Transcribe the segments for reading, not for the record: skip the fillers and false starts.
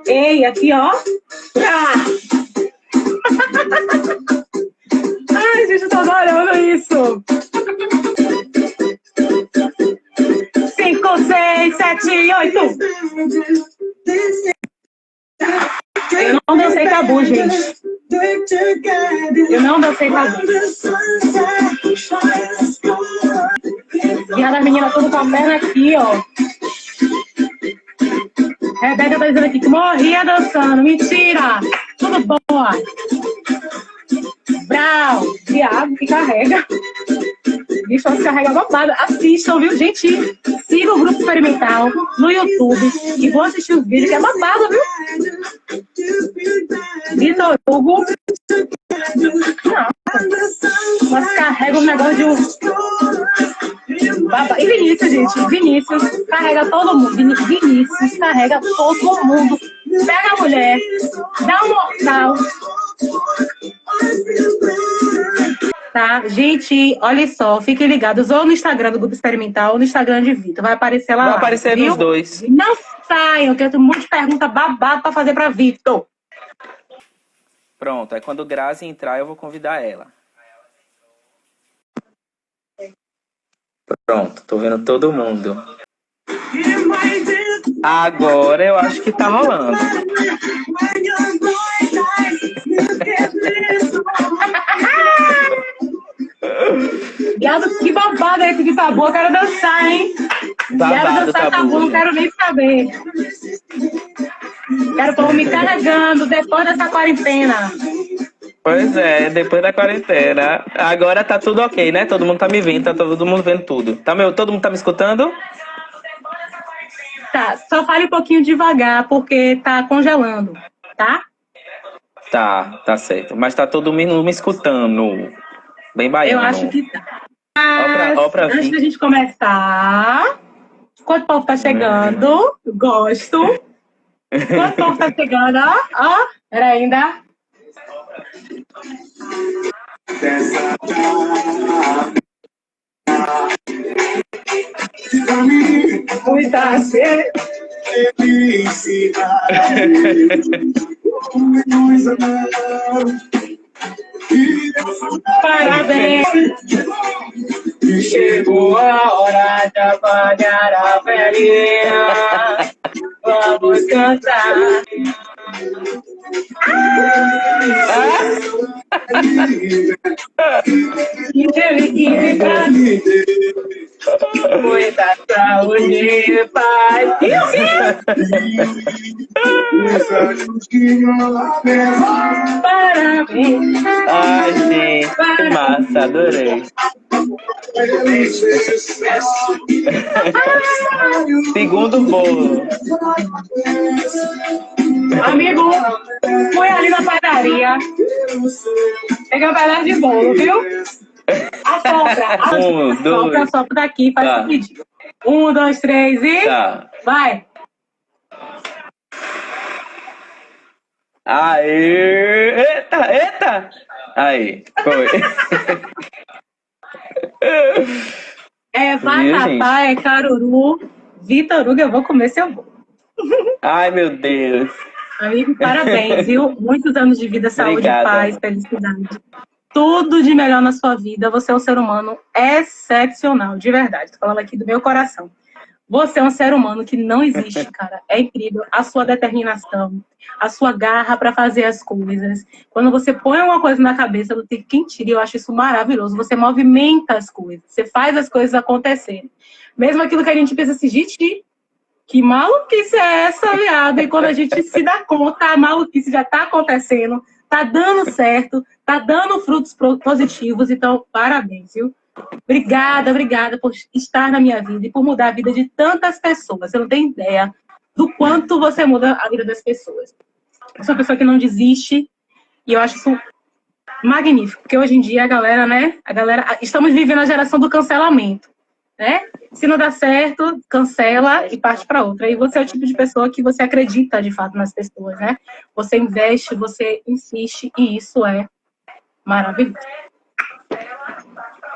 Ei, aqui, ó. Ah! Ai, gente, eu tô adorando isso. 5, 6, 7, 8. Eu não dancei tabu, gente. Eu não dancei tabu. E a menina toda com a perna aqui, ó. Rebeca tá dizendo aqui que morria dançando. Mentira! Tudo bom, ó. Brau! Diabo que carrega. Bicho, se carrega babado. Assistam, viu, gente? Siga o Grupo Experimental no YouTube e vão assistir os vídeos, que é babado, viu? Vitor Hugo. Não. Mas carrega um negócio de um... E Vinícius, gente. Vinícius carrega todo mundo. Vinícius carrega todo mundo. Pega a mulher, dá um mortal. Tá, gente, olha só, fiquem ligados ou no Instagram do Grupo Experimental ou no Instagram de Vitor. Vai aparecer lá. Vai aparecer nos dois. Não saiam, que eu tenho um monte de pergunta babado pra fazer pra Vitor. Pronto, aí quando Grazi entrar, eu vou convidar ela. Pronto, tô vendo todo mundo. Agora eu acho que tá rolando. Viado, que babado é esse de tabu? Eu quero dançar, hein? Quero dançar tabu, não quero nem saber. Quero o povo me carregando depois dessa quarentena. Pois é, depois da quarentena. Agora tá tudo ok, né? Todo mundo tá me vendo, tá todo mundo vendo tudo. Todo mundo tá me escutando? Tá, só fale um pouquinho devagar, porque tá congelando, tá? Tá certo. Mas tá todo mundo me escutando. Bem baiano. Eu acho que tá. Antes da gente começar, quanto povo tá chegando? Gosto. Quanto povo tá chegando? Ó, era ainda. Muita parabéns. Chegou a hora de apagar a velhinha. Vamos cantar. Muita saúde e paz. Parabéns. Ai, gente, que massa, adorei. Segundo bolo. Amigo, fui ali na padaria. Peguei um pedaço de bolo, viu? A sopra daqui, faz o pedido. 1, 2, 3 e... Tá. Vai! Aê! Eita! Aí, foi. Vatapá, é caruru. Vitor Hugo, eu vou comer seu bolo. Ai, meu Deus. Amigo, parabéns, viu? Muitos anos de vida, saúde, Obrigada. Paz, felicidade. Tudo de melhor na sua vida. Você é um ser humano excepcional, de verdade. Tô falando aqui do meu coração. Você é um ser humano que não existe, cara. É incrível a sua determinação, a sua garra para fazer as coisas. Quando você põe uma coisa na cabeça, não tem quem tire. Eu acho isso maravilhoso. Você movimenta as coisas, você faz as coisas acontecerem. Mesmo aquilo que a gente pensa assim, gente, que maluquice é essa, viado? E quando a gente se dá conta, a maluquice já tá acontecendo, tá dando certo, tá dando frutos positivos. Então, parabéns, viu? Obrigada por estar na minha vida e por mudar a vida de tantas pessoas. Você não tem ideia do quanto você muda a vida das pessoas. Eu sou uma pessoa que não desiste e eu acho isso magnífico, porque hoje em dia estamos vivendo a geração do cancelamento, né? Se não dá certo, cancela e parte para outra. E você é o tipo de pessoa que você acredita de fato nas pessoas, né? Você investe, você insiste e isso é maravilhoso.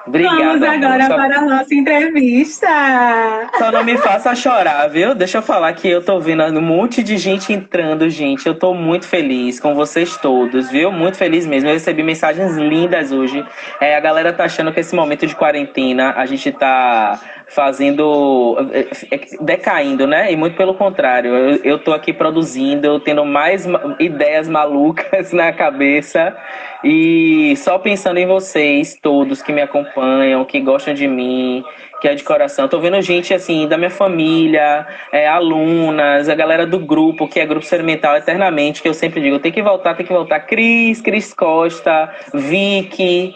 Obrigado, Vamos amor. agora para a nossa entrevista. Só não me faça chorar, viu? Deixa eu falar que eu tô vendo um monte de gente entrando, gente. Eu tô muito feliz com vocês todos, viu? Muito feliz mesmo. Eu recebi mensagens lindas hoje. A galera tá achando que esse momento de quarentena a gente tá fazendo, decaindo, né? E muito pelo contrário. Eu tô aqui produzindo, eu tendo mais ideias malucas na cabeça e só pensando em vocês todos que me acompanham, que gostam de mim, que é de coração. Tô vendo gente, assim, da minha família, alunas, a galera do grupo, que é Grupo Experimental Eternamente, que eu sempre digo, tem que voltar, tem que voltar. Cris Costa, Vicky,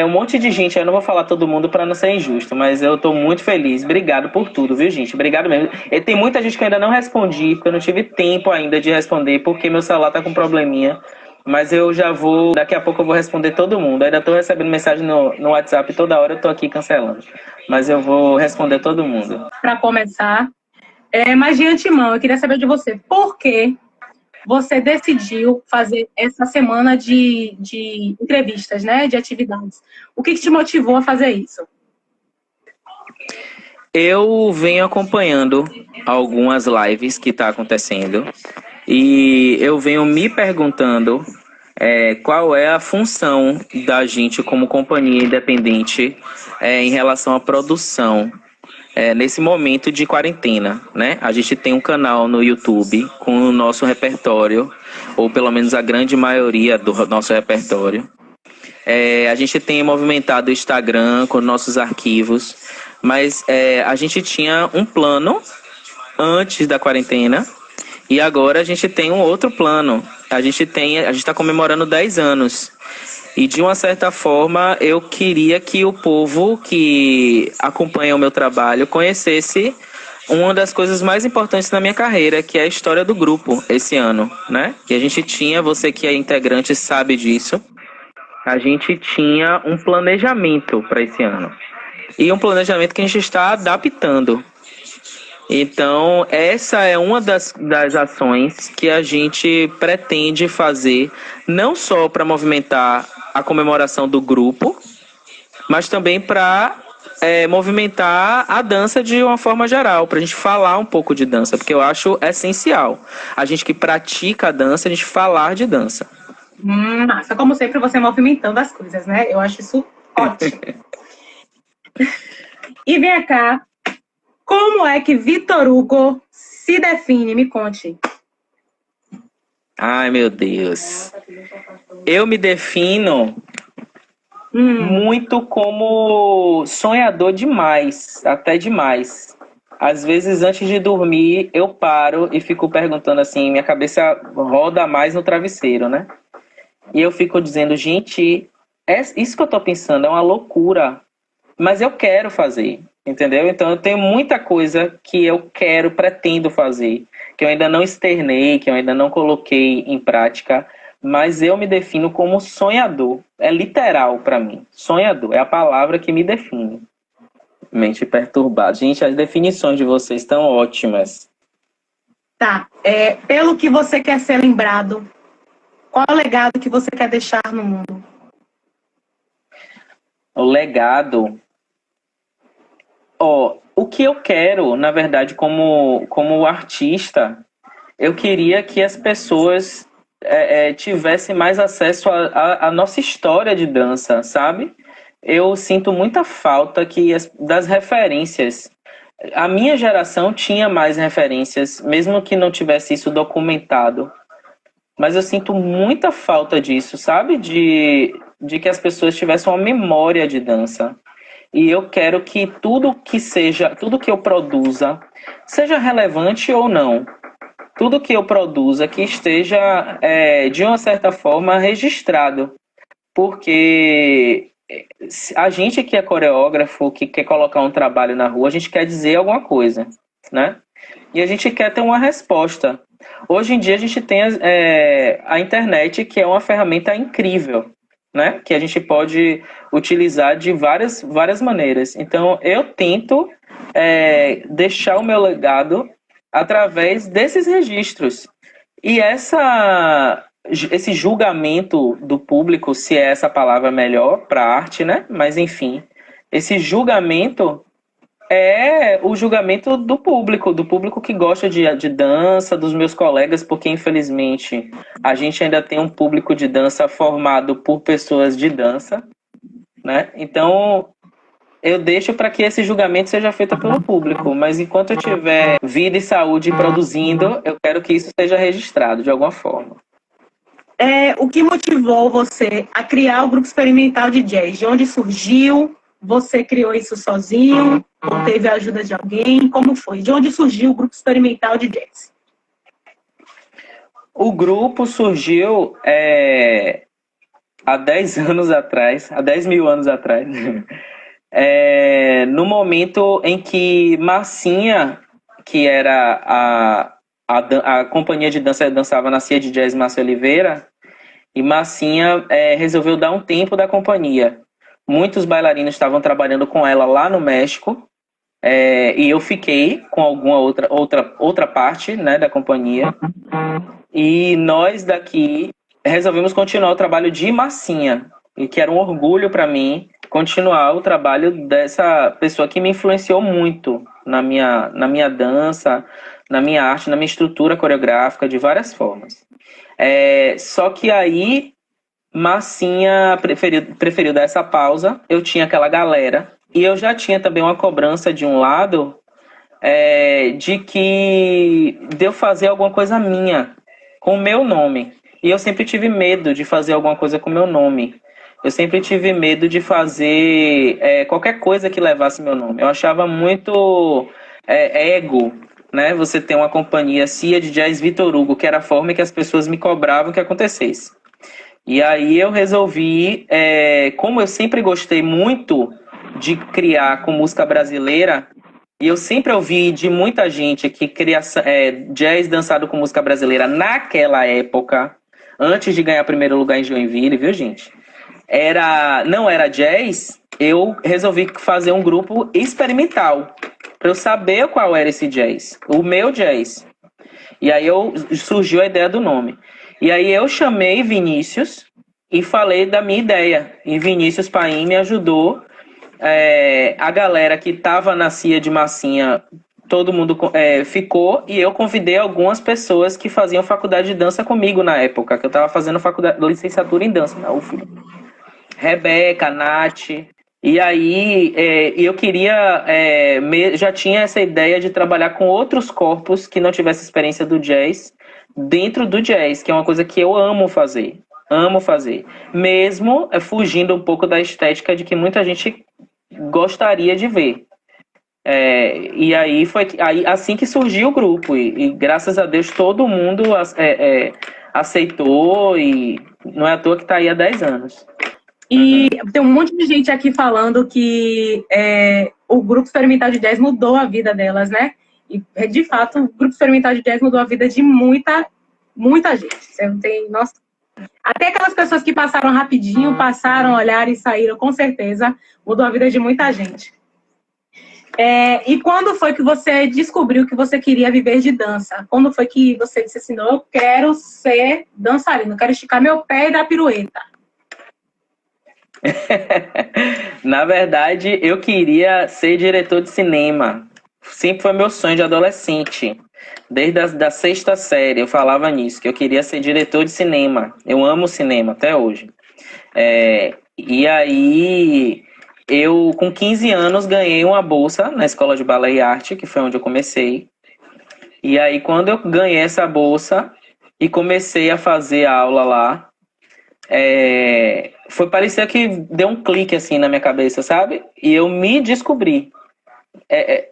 um monte de gente. Eu não vou falar todo mundo para não ser injusto, mas eu tô muito feliz. Obrigado por tudo, viu, gente? Obrigado mesmo. E tem muita gente que eu ainda não respondi, porque eu não tive tempo ainda de responder, porque meu celular tá com probleminha. Mas eu já vou, daqui a pouco eu vou responder todo mundo. Eu ainda tô recebendo mensagem no WhatsApp toda hora, eu tô aqui cancelando. Mas eu vou responder todo mundo. Para começar, mas de antemão, eu queria saber de você, por que você decidiu fazer essa semana de entrevistas, né, de atividades? O que te motivou a fazer isso? Eu venho acompanhando algumas lives que tá acontecendo e eu venho me perguntando qual é a função da gente como companhia independente em relação à produção nesse momento de quarentena, né? A gente tem um canal no YouTube com o nosso repertório, ou pelo menos a grande maioria do nosso repertório. A gente tem movimentado o Instagram com nossos arquivos, mas a gente tinha um plano antes da quarentena e agora a gente tem um outro plano. A gente está comemorando 10 anos. E de uma certa forma eu queria que o povo que acompanha o meu trabalho conhecesse uma das coisas mais importantes na minha carreira, que é a história do grupo esse ano, né? E a gente tinha, você que é integrante sabe disso, a gente tinha um planejamento para esse ano. E um planejamento que a gente está adaptando. Então, essa é uma das ações que a gente pretende fazer, não só para movimentar a comemoração do grupo, mas também para movimentar a dança de uma forma geral, para a gente falar um pouco de dança, porque eu acho essencial. A gente que pratica a dança, a gente falar de dança. Massa, como sempre, você movimentando as coisas, né? Eu acho isso ótimo. E vem cá, como é que Vitor Hugo se define? Me conte. Ai, meu Deus. Eu me defino muito como sonhador demais, até demais. Às vezes, antes de dormir, eu paro e fico perguntando assim, minha cabeça roda mais no travesseiro, né? E eu fico dizendo, gente, isso que eu tô pensando é uma loucura, mas eu quero fazer, entendeu? Então eu tenho muita coisa que eu quero, pretendo fazer, que eu ainda não externei, que eu ainda não coloquei em prática, mas eu me defino como sonhador. É literal para mim. Sonhador é a palavra que me define. Mente perturbada. Gente, as definições de vocês estão ótimas. Tá. Pelo que você quer ser lembrado, qual é o legado que você quer deixar no mundo? O legado... o que eu quero, na verdade, como artista, eu queria que as pessoas tivessem mais acesso à nossa história de dança, sabe? Eu sinto muita falta das referências. A minha geração tinha mais referências, mesmo que não tivesse isso documentado. Mas eu sinto muita falta disso, sabe? De que as pessoas tivessem uma memória de dança. E eu quero que tudo que eu produza, seja relevante ou não, tudo que eu produza que esteja, de uma certa forma, registrado. Porque a gente que é coreógrafo, que quer colocar um trabalho na rua, a gente quer dizer alguma coisa, né? E a gente quer ter uma resposta. Hoje em dia a gente tem a internet, que é uma ferramenta incrível, né? Que a gente pode utilizar de várias maneiras. Então, eu tento deixar o meu legado através desses registros. E esse julgamento do público, se é essa palavra melhor para a arte, né? Mas, enfim, Esse julgamento é o julgamento do público que gosta de dança, dos meus colegas, porque infelizmente a gente ainda tem um público de dança formado por pessoas de dança, né? Então eu deixo para que esse julgamento seja feito pelo público, mas enquanto eu tiver vida e saúde produzindo, eu quero que isso seja registrado de alguma forma. O que motivou você a criar o grupo experimental de jazz? De onde surgiu? Você criou isso sozinho? Ou teve a ajuda de alguém? Como foi? De onde surgiu o grupo experimental de jazz? O grupo surgiu há 10 anos atrás, há 10 mil anos atrás, no momento em que Marcinha, que era a companhia de dança, dançava na Cia de Jazz Márcia Oliveira, e Marcinha resolveu dar um tempo da companhia. Muitos bailarinos estavam trabalhando com ela lá no México, e eu fiquei com alguma outra parte, né, da companhia. E nós daqui resolvemos continuar o trabalho de Marcinha, e que era um orgulho para mim continuar o trabalho dessa pessoa que me influenciou muito na minha dança, na minha arte, na minha estrutura coreográfica, de várias formas. Só que aí Marcinha preferiu dar essa pausa. Eu tinha aquela galera e eu já tinha também uma cobrança de um lado, de eu fazer alguma coisa minha com o meu nome. E eu sempre tive medo de fazer alguma coisa com o meu nome. Eu sempre tive medo de fazer qualquer coisa que levasse meu nome. Eu achava muito ego, né? Você tem uma companhia Cia de Jazz Vitor Hugo, que era a forma que as pessoas me cobravam que acontecesse. E aí eu resolvi, como eu sempre gostei muito de criar com música brasileira, e eu sempre ouvi de muita gente que cria jazz dançado com música brasileira naquela época, antes de ganhar primeiro lugar em Joinville, viu, gente? Não era jazz, eu resolvi fazer um grupo experimental, para eu saber qual era esse jazz, o meu jazz. E aí surgiu a ideia do nome. E aí eu chamei Vinícius e falei da minha ideia. E Vinícius Paim me ajudou. A galera que estava na Cia de Massinha, todo mundo ficou, e eu convidei algumas pessoas que faziam faculdade de dança comigo na época, que eu estava fazendo licenciatura em dança na UF. Rebeca, Nath. E aí eu queria, já tinha essa ideia de trabalhar com outros corpos que não tivessem experiência do jazz, dentro do jazz, que é uma coisa que eu amo fazer. Amo fazer. Mesmo fugindo um pouco da estética de que muita gente gostaria de ver. E aí foi assim que surgiu o grupo. E graças a Deus todo mundo aceitou, e não é à toa que está aí há 10 anos. E tem um monte de gente aqui falando que o grupo experimental de jazz mudou a vida delas, né? E, de fato, o grupo experimental de jazz mudou a vida de muita gente. Você não tem... Nossa. Até aquelas pessoas que passaram rapidinho, passaram, olharam e saíram, com certeza, mudou a vida de muita gente. E quando foi que você descobriu que você queria viver de dança? Quando foi que você disse assim, não, eu quero ser dançarina, eu quero esticar meu pé e dar pirueta? Na verdade, eu queria ser diretor de cinema. Sempre foi meu sonho de adolescente. Desde a sexta série eu falava nisso, que eu queria ser diretor de cinema. Eu amo cinema até hoje. E aí, eu com 15 anos ganhei uma bolsa na Escola de Balé e Arte, que foi onde eu comecei. E aí, quando eu ganhei essa bolsa e comecei a fazer aula lá, foi parecer que deu um clique assim na minha cabeça, sabe? E eu me descobri.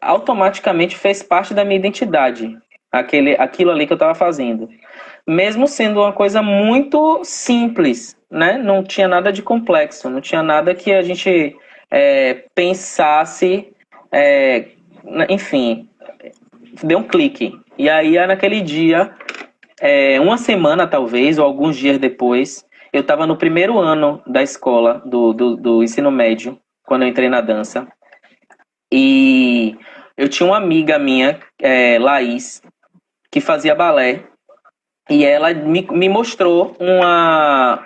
Automaticamente fez parte da minha identidade, aquilo ali que eu estava fazendo. Mesmo sendo uma coisa muito simples, né? Não tinha nada de complexo, não tinha nada que a gente pensasse, enfim, deu um clique. E aí, naquele dia, uma semana talvez, ou alguns dias depois, eu estava no primeiro ano da escola, do ensino médio, quando eu entrei na dança. E eu tinha uma amiga minha, Laís, que fazia balé. E ela me mostrou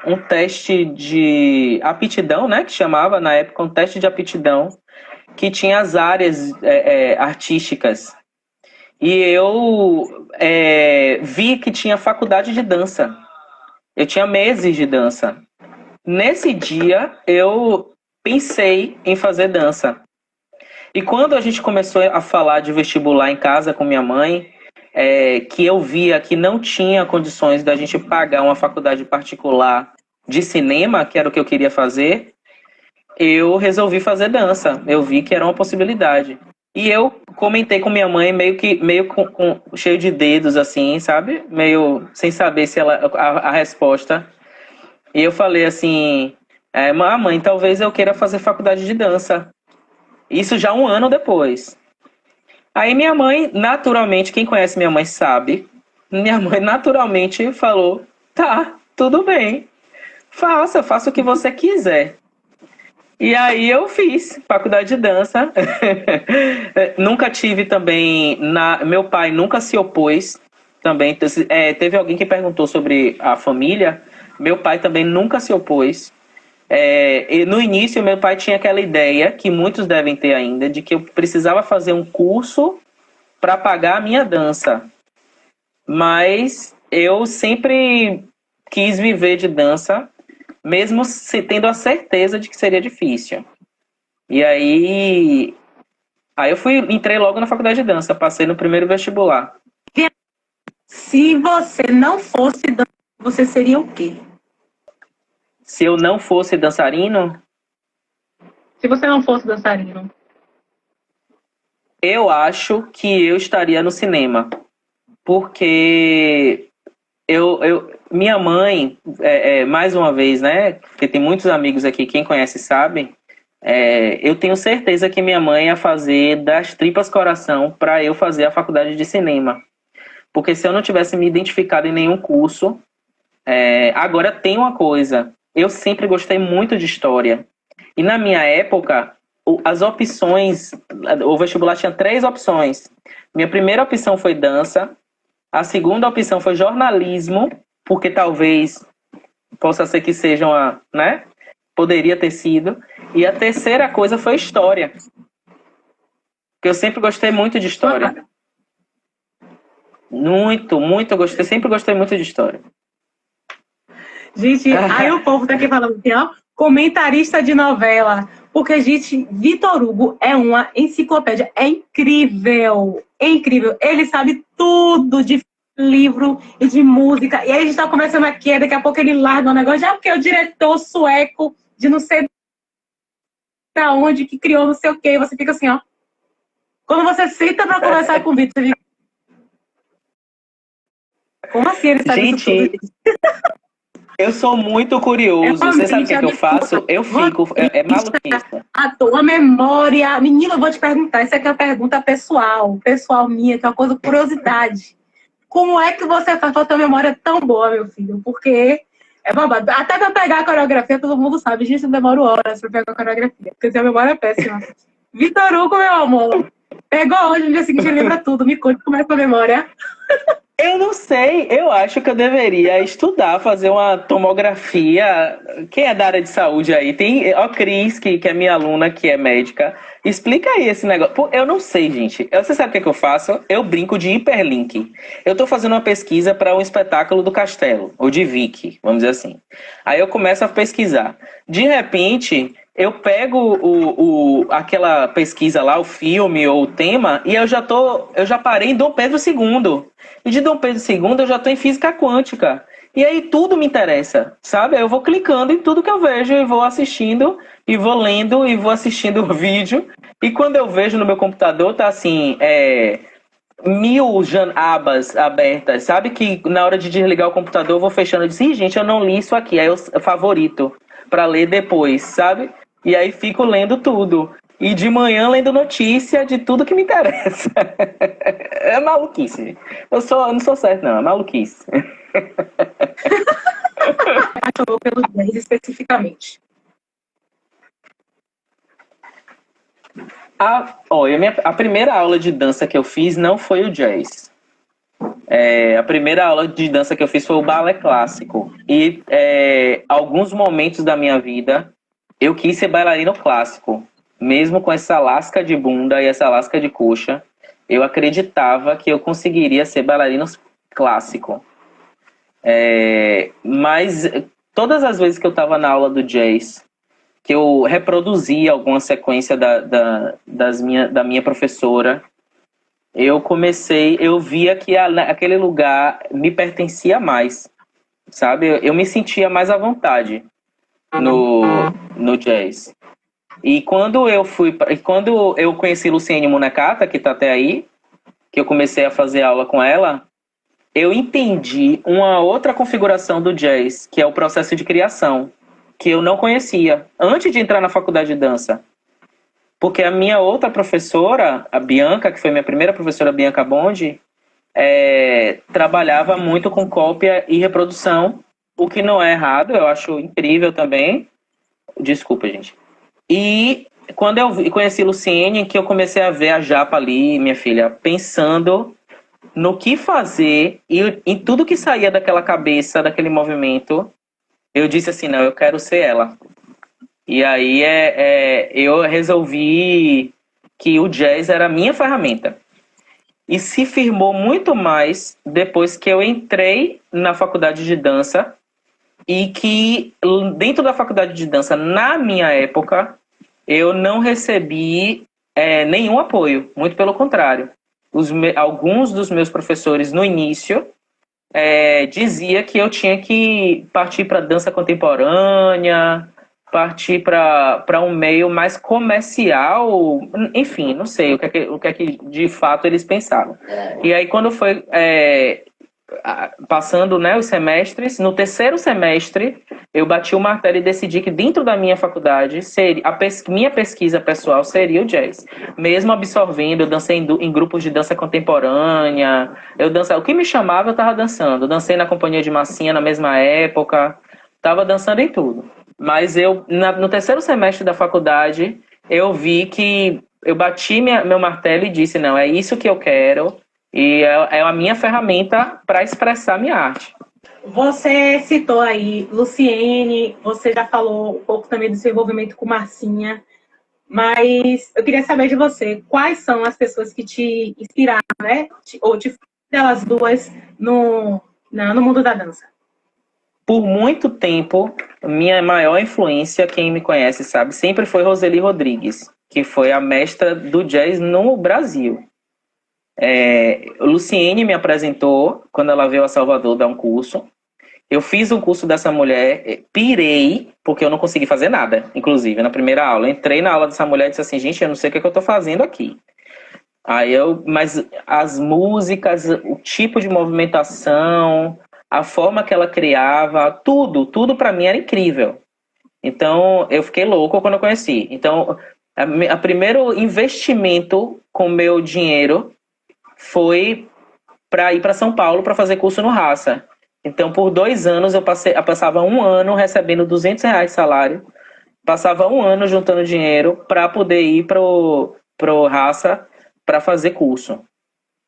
um teste de aptidão, né? Que chamava na época um teste de aptidão, que tinha as áreas artísticas. E eu vi que tinha faculdade de dança. Eu tinha meses de dança. Nesse dia, eu pensei em fazer dança. E quando a gente começou a falar de vestibular em casa com minha mãe, que eu via que não tinha condições da gente pagar uma faculdade particular de cinema, que era o que eu queria fazer, eu resolvi fazer dança. Eu vi que era uma possibilidade. E eu comentei com minha mãe meio cheio de dedos, assim, sabe? Meio sem saber se a resposta. E eu falei assim, mãe, talvez eu queira fazer faculdade de dança. Isso já 1 ano depois. Aí minha mãe, naturalmente, quem conhece minha mãe sabe, minha mãe naturalmente falou, tá, tudo bem, faça o que você quiser. E aí eu fiz faculdade de dança. Nunca tive também, meu pai nunca se opôs também. Teve alguém que perguntou sobre a família, meu pai também nunca se opôs. E no início, meu pai tinha aquela ideia, que muitos devem ter ainda, de que eu precisava fazer um curso para pagar a minha dança. Mas eu sempre quis viver de dança, mesmo tendo a certeza de que seria difícil. E aí entrei logo na faculdade de dança, passei no primeiro vestibular. Se você não fosse dançarino, você seria o quê? Se eu não fosse dançarino, Se você não fosse dançarino. eu acho que eu estaria no cinema. Porque minha mãe, mais uma vez, né? Porque tem muitos amigos aqui, quem conhece sabe. Eu tenho certeza que minha mãe ia fazer das tripas coração para eu fazer a faculdade de cinema. Porque se eu não tivesse me identificado em nenhum curso, agora tem uma coisa. Eu sempre gostei muito de história. E na minha época, as opções, o vestibular tinha 3 opções. Minha primeira opção foi dança. A segunda opção foi jornalismo, porque talvez possa ser que seja uma, né? Poderia ter sido. E a terceira coisa foi história. Porque eu sempre gostei muito de história. Muito gostei. Sempre gostei muito de história. Gente, aí o povo tá aqui falando assim, ó, comentarista de novela. Porque, gente, Vitor Hugo é uma enciclopédia. É incrível. É incrível. Ele sabe tudo de livro e de música. E aí a gente tá conversando aqui, daqui a pouco ele larga um negócio, já porque é o diretor sueco de não sei da onde, que criou não sei o quê. E você fica assim, ó. Quando você senta pra conversar com o Vitor, você fica... Como assim ele sabe isso tudo? Gente, eu sou muito curioso. Você sabe o que eu faço? Eu fico... É maluquice. A tua memória... Menina, eu vou te perguntar. Isso aqui é uma pergunta pessoal. Pessoal minha, que é uma coisa curiosidade. Como é que você faz pra tua memória tão boa, meu filho? Porque é babado. Até pra pegar a coreografia, todo mundo sabe. Gente, eu demoro horas pra pegar a coreografia. Porque a memória é péssima. Vitor Hugo, meu amor. Pegou hoje, no dia seguinte ele lembra tudo. Me conte como é a tua memória. Eu não sei, eu acho que eu deveria estudar, fazer uma tomografia. Quem é da área de saúde aí? Tem, ó, Cris, que é minha aluna, que é médica. Explica aí esse negócio. Pô, eu não sei, gente. Você sabe o que eu faço? Eu brinco de hiperlink. Eu tô fazendo uma pesquisa para um espetáculo do Castelo, ou de Vicky, vamos dizer assim. Aí eu começo a pesquisar. De repente, eu pego aquela pesquisa lá, o filme ou o tema, e eu já parei em Dom Pedro II. E de Dom Pedro II eu já estou em física quântica. E aí tudo me interessa, sabe? Aí eu vou clicando em tudo que eu vejo e vou assistindo, e vou lendo, e vou assistindo o vídeo. E quando eu vejo no meu computador, tá assim, 1000 abas abertas, sabe? Que na hora de desligar o computador eu vou fechando e disse, ih, gente, eu não li isso aqui. Aí eu favorito para ler depois, sabe? E aí fico lendo tudo. E de manhã lendo notícia de tudo que me interessa. É maluquice. Eu não sou certo, não. É maluquice. Apaixonou pelo jazz especificamente. A primeira aula de dança que eu fiz não foi o jazz. A primeira aula de dança que eu fiz foi o balé clássico. E alguns momentos da minha vida eu quis ser bailarino clássico. Mesmo com essa lasca de bunda e essa lasca de coxa, eu acreditava que eu conseguiria ser bailarino clássico. Mas todas as vezes que eu estava na aula do jazz, que eu reproduzia alguma sequência da minha professora, eu via que aquele lugar me pertencia mais, sabe? Eu me sentia mais à vontade no jazz. E quando eu conheci Luciene Munakata, que está até aí, que eu comecei a fazer aula com ela, eu entendi uma outra configuração do jazz, que é o processo de criação, que eu não conhecia antes de entrar na faculdade de dança. Porque a minha outra professora, a Bianca, que foi minha primeira professora, Bianca Bondi, trabalhava muito com cópia e reprodução, o que não é errado, eu acho incrível também. Desculpa, gente. E quando eu conheci Luciene, que eu comecei a ver a Japa ali, minha filha, pensando no que fazer e em tudo que saía daquela cabeça, daquele movimento, eu disse assim, não, eu quero ser ela. E aí eu resolvi que o jazz era a minha ferramenta. E se firmou muito mais depois que eu entrei na faculdade de dança e que dentro da faculdade de dança, na minha época, eu não recebi nenhum apoio, muito pelo contrário. Alguns dos meus professores no início dizia que eu tinha que partir para dança contemporânea, partir para um meio mais comercial, enfim, não sei o que é que de fato eles pensavam. E aí quando foi passando, né, os semestres, no terceiro semestre eu bati o martelo e decidi que dentro da minha faculdade minha pesquisa pessoal seria o jazz. Mesmo absorvendo, eu dancei em grupos de dança contemporânea, o que me chamava eu estava dançando. Eu dancei na Companhia de Massinha na mesma época, estava dançando em tudo. Mas no terceiro semestre da faculdade, eu vi que eu bati meu martelo e disse, não, é isso que eu quero, e é a minha ferramenta para expressar minha arte. Você citou aí Luciene, você já falou um pouco também do seu envolvimento com Marcinha, mas eu queria saber de você, quais são as pessoas que te inspiraram, né? Ou te delas duas no mundo da dança? Por muito tempo, minha maior influência, quem me conhece sabe, sempre foi Roseli Rodrigues, que foi a mestra do jazz no Brasil. Luciene me apresentou quando ela veio a Salvador dar um curso. Eu fiz um curso dessa mulher, pirei, porque eu não consegui fazer nada, inclusive, na primeira aula. Entrei na aula dessa mulher e disse assim, gente, eu não sei o que eu tô fazendo aqui. Mas as músicas, o tipo de movimentação, a forma que ela criava, tudo para mim era incrível. Então, eu fiquei louco quando eu conheci. Então, a primeiro investimento com meu dinheiro foi para ir para São Paulo para fazer curso no Raça. Então, por 2 anos, eu passava um ano recebendo R$ 200 de salário, passava um ano juntando dinheiro para poder ir pro Raça para fazer curso.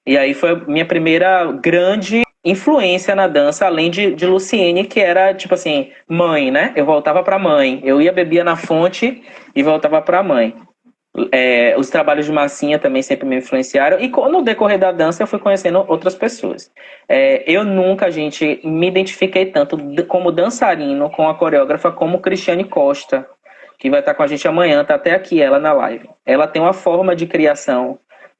E aí foi minha primeira grande influência na dança, além de Luciene, que era tipo assim, mãe, né? Eu voltava para mãe. Eu ia, bebia na fonte e voltava para mãe. Os trabalhos de Massinha também sempre me influenciaram. E no decorrer da dança eu fui conhecendo outras pessoas. Eu nunca, gente, me identifiquei tanto como dançarino com a coreógrafa como Cristiane Costa, que vai estar com a gente amanhã, tá até aqui ela na live. Ela tem uma forma de criação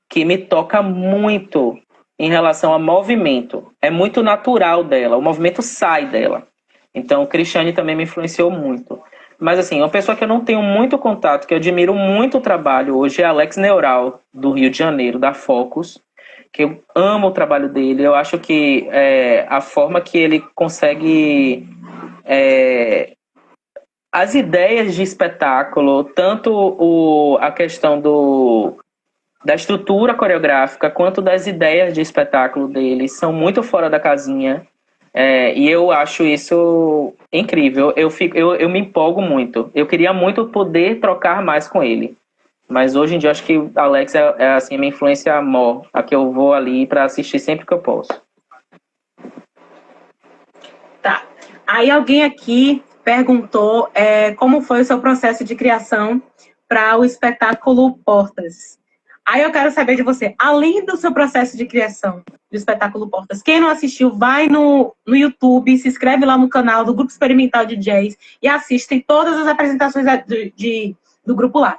que me toca muito em relação a movimento. É muito natural dela, o movimento sai dela. Então, Cristiane também me influenciou muito. Mas, assim, uma pessoa que eu não tenho muito contato, que eu admiro muito o trabalho hoje, é Alex Neural, do Rio de Janeiro, da Focus, que eu amo o trabalho dele. Eu acho que a forma que ele consegue... as ideias de espetáculo, tanto a questão da estrutura coreográfica, quanto das ideias de espetáculo dele, são muito fora da casinha. E eu acho isso incrível. Eu me empolgo muito. Eu queria muito poder trocar mais com ele. Mas hoje em dia acho que Alex é assim, minha influência maior, a que eu vou ali para assistir sempre que eu posso. Tá. Aí alguém aqui perguntou como foi o seu processo de criação para o espetáculo Portas. Aí eu quero saber de você, além do seu processo de criação do espetáculo Portas, quem não assistiu, vai no YouTube, se inscreve lá no canal do Grupo Experimental de Jazz e assistem todas as apresentações do grupo lá.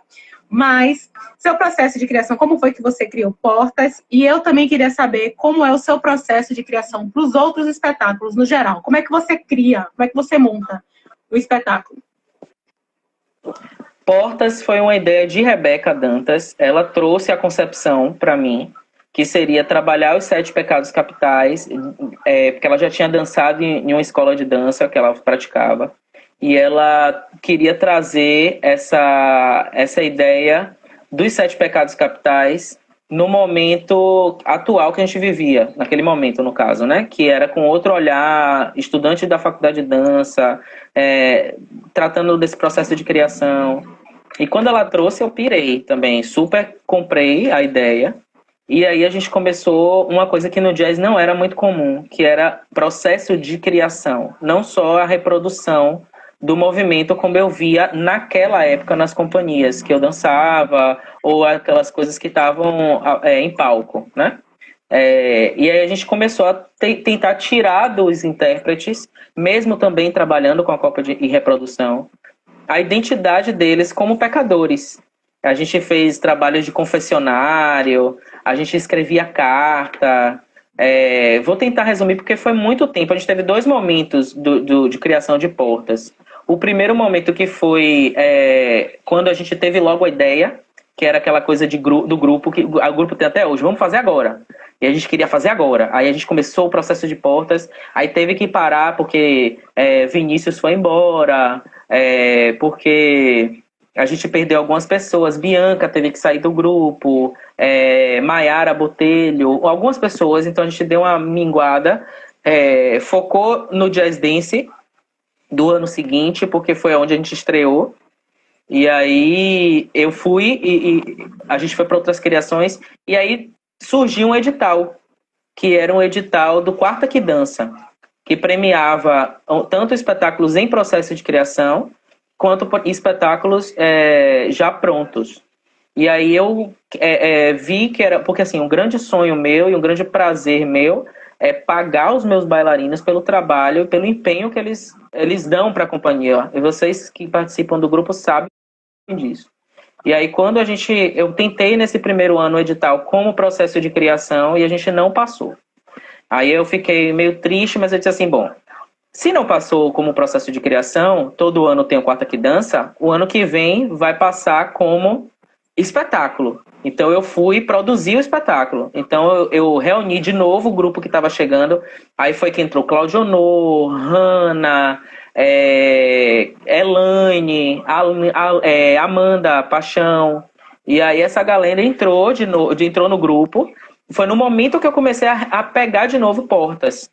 Mas, seu processo de criação, como foi que você criou Portas? E eu também queria saber como é o seu processo de criação para os outros espetáculos no geral. Como é que você cria, como é que você monta o espetáculo? Portas foi uma ideia de Rebeca Dantas. Ela trouxe a concepção para mim, que seria trabalhar os 7 pecados capitais, porque ela já tinha dançado em uma escola de dança que ela praticava. E ela queria trazer essa ideia dos 7 pecados capitais no momento atual que a gente vivia, naquele momento, no caso, né? Que era com outro olhar, estudante da faculdade de dança, tratando desse processo de criação. E quando ela trouxe, eu pirei também, super comprei a ideia. E aí a gente começou uma coisa que no jazz não era muito comum, que era processo de criação, não só a reprodução do movimento como eu via naquela época nas companhias que eu dançava ou aquelas coisas que estavam em palco, né? E aí a gente começou a tentar tirar dos intérpretes, mesmo também trabalhando com a cópia e reprodução, a identidade deles como pecadores. A gente fez trabalhos de confessionário, a gente escrevia carta. Vou tentar resumir porque foi muito tempo. A gente teve 2 momentos de criação de Portas. O primeiro momento que foi quando a gente teve logo a ideia, que era aquela coisa do grupo, que o grupo tem até hoje, vamos fazer agora. E a gente queria fazer agora. Aí a gente começou o processo de Portas, aí teve que parar porque Vinícius foi embora, porque a gente perdeu algumas pessoas, Bianca teve que sair do grupo, Maiara Botelho, algumas pessoas, então a gente deu uma minguada, focou no Jazz Dance do ano seguinte, porque foi onde a gente estreou. E aí eu fui e a gente foi para outras criações, e aí surgiu um edital, que era um edital do Quarta que Dança, que premiava tanto espetáculos em processo de criação, quanto espetáculos já prontos. E aí eu vi que era... Porque assim, um grande sonho meu e um grande prazer meu é pagar os meus bailarinos pelo trabalho e pelo empenho que eles dão para a companhia. E vocês que participam do grupo sabem disso. E aí quando eu tentei nesse primeiro ano o edital como processo de criação e a gente não passou. Aí eu fiquei meio triste, mas eu disse assim, bom, se não passou como processo de criação, todo ano tem o Quarta que Dança, o ano que vem vai passar como espetáculo. Então eu fui produzir o espetáculo. Então eu reuni de novo o grupo que estava chegando. Aí foi que entrou Claudio Honor, Hanna, Elaine, Amanda Paixão. E aí essa galera entrou no grupo. Foi no momento que eu comecei a pegar de novo Portas.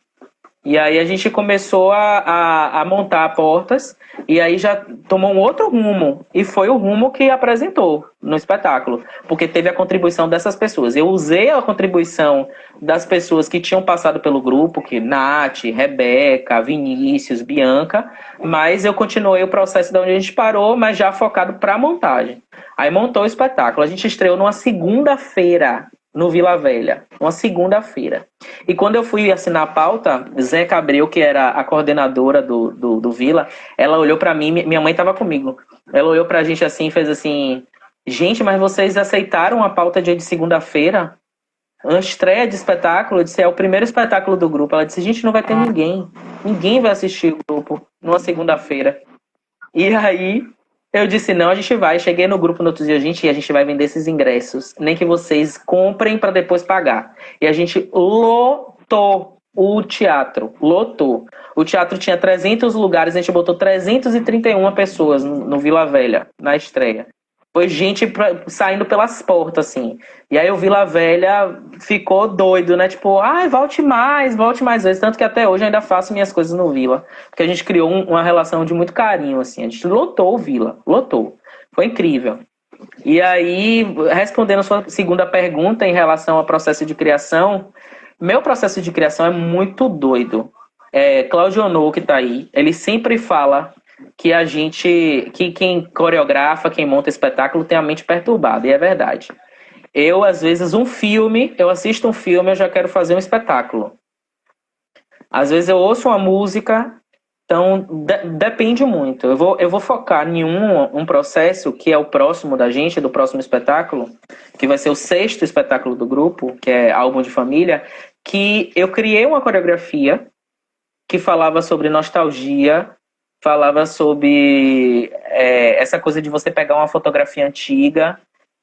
E aí a gente começou a montar Portas, e aí já tomou um outro rumo, e foi o rumo que apresentou no espetáculo, porque teve a contribuição dessas pessoas. Eu usei a contribuição das pessoas que tinham passado pelo grupo, que Nath, Rebeca, Vinícius, Bianca, mas eu continuei o processo de onde a gente parou, mas já focado para a montagem. Aí montou o espetáculo. A gente estreou numa segunda-feira, no Vila Velha, uma segunda-feira. E quando eu fui assinar a pauta, Zé Cabreu, que era a coordenadora do Vila, ela olhou para mim, minha mãe estava comigo, ela olhou pra gente assim e fez assim, gente, mas vocês aceitaram a pauta dia de segunda-feira? Uma estreia de espetáculo, eu disse, é o primeiro espetáculo do grupo. Ela disse, gente, não vai ter ninguém vai assistir o grupo numa segunda-feira. E aí... eu disse, não, a gente vai. Cheguei no grupo no outro dia, a gente vai vender esses ingressos. Nem que vocês comprem para depois pagar. E a gente lotou o teatro. Lotou. O teatro tinha 300 lugares, a gente botou 331 pessoas no Vila Velha, na estreia. Foi gente saindo pelas portas, assim. E aí o Vila Velha ficou doido, né? Tipo, ai, volte mais vezes. Tanto que até hoje eu ainda faço minhas coisas no Vila. Porque a gente criou uma relação de muito carinho, assim. A gente lotou o Vila, lotou. Foi incrível. E aí, respondendo a sua segunda pergunta em relação ao processo de criação, meu processo de criação é muito doido. Claudio Ono, que tá aí, ele sempre fala que quem coreografa, quem monta espetáculo tem a mente perturbada, e é verdade. Eu, às vezes, eu assisto um filme, eu já quero fazer um espetáculo. Às vezes eu ouço uma música, então depende muito. Eu vou focar em um processo que é o próximo da gente, do próximo espetáculo, que vai ser o sexto espetáculo do grupo, que é Álbum de Família, que eu criei uma coreografia que falava sobre nostalgia, falava sobre essa coisa de você pegar uma fotografia antiga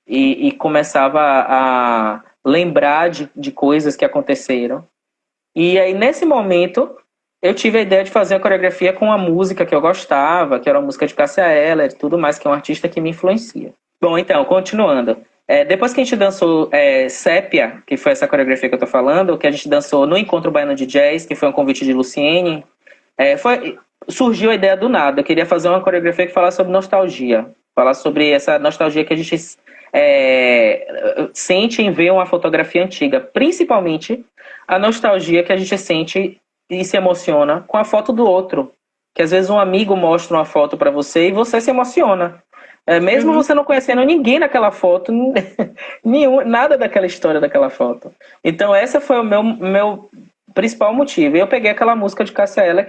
e começava a lembrar de coisas que aconteceram. E aí, nesse momento, eu tive a ideia de fazer a coreografia com uma música que eu gostava, que era uma música de Cássia Eller e tudo mais, que é um artista que me influencia. Bom, então, continuando. Depois que a gente dançou Sépia, que foi essa coreografia que eu tô falando, que a gente dançou no Encontro Baiano de Jazz, que foi um convite de Luciene, surgiu a ideia do nada. Eu queria fazer uma coreografia que falasse sobre nostalgia. Falar sobre essa nostalgia que a gente sente em ver uma fotografia antiga. Principalmente a nostalgia que a gente sente e se emociona com a foto do outro. Que às vezes um amigo mostra uma foto para você e você se emociona. Mesmo você não conhecendo ninguém naquela foto, nada daquela história daquela foto. Então, esse foi o meu principal motivo. Eu peguei aquela música de Cássia Eller,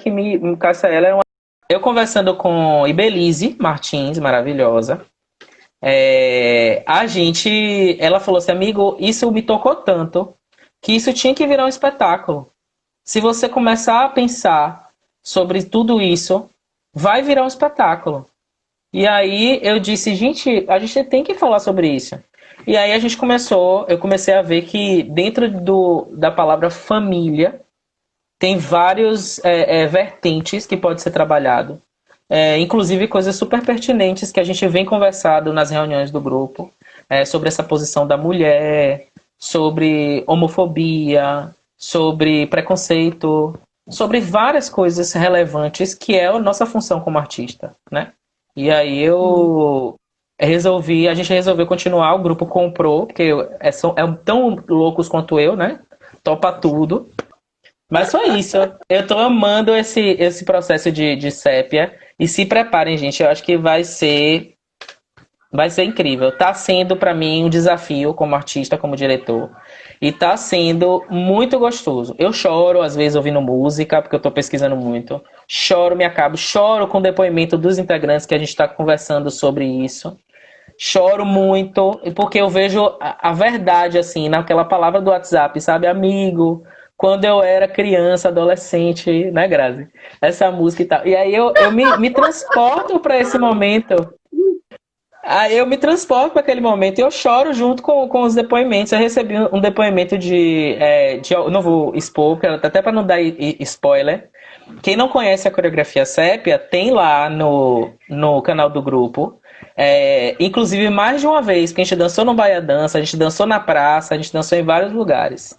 Cássia Eller é uma... Eu conversando com Ibelize Martins, maravilhosa, ela falou assim, amigo, isso me tocou tanto que isso tinha que virar um espetáculo. Se você começar a pensar sobre tudo isso, vai virar um espetáculo. E aí eu disse, gente, a gente tem que falar sobre isso. E aí eu comecei a ver que dentro da palavra família tem vários vertentes que pode ser trabalhado. Inclusive coisas super pertinentes que a gente vem conversado nas reuniões do grupo, sobre essa posição da mulher, sobre homofobia, sobre preconceito, sobre várias coisas relevantes que é a nossa função como artista, né? E aí a gente resolveu continuar, o grupo comprou, porque são tão loucos quanto eu, né? Topa tudo. Mas foi isso. Eu tô amando esse processo de sépia. E se preparem, gente. Eu acho que vai ser incrível. Tá sendo, para mim, um desafio como artista, como diretor. E tá sendo muito gostoso. Eu choro, às vezes, ouvindo música, porque eu tô pesquisando muito. Choro, me acabo. Choro com o depoimento dos integrantes que a gente tá conversando sobre isso. Choro muito, porque eu vejo a verdade, assim, naquela palavra do WhatsApp, sabe? Amigo, quando eu era criança, adolescente, né, Grazi? Essa música e tal. E aí eu me transporto para esse momento. Aí eu me transporto para aquele momento e eu choro junto com os depoimentos. Eu recebi um depoimento eu não vou expor, até para não dar spoiler. Quem não conhece a coreografia Sépia, tem lá no canal do grupo. Inclusive mais de uma vez, porque a gente dançou no Baia Dança, a gente dançou na praça, a gente dançou em vários lugares.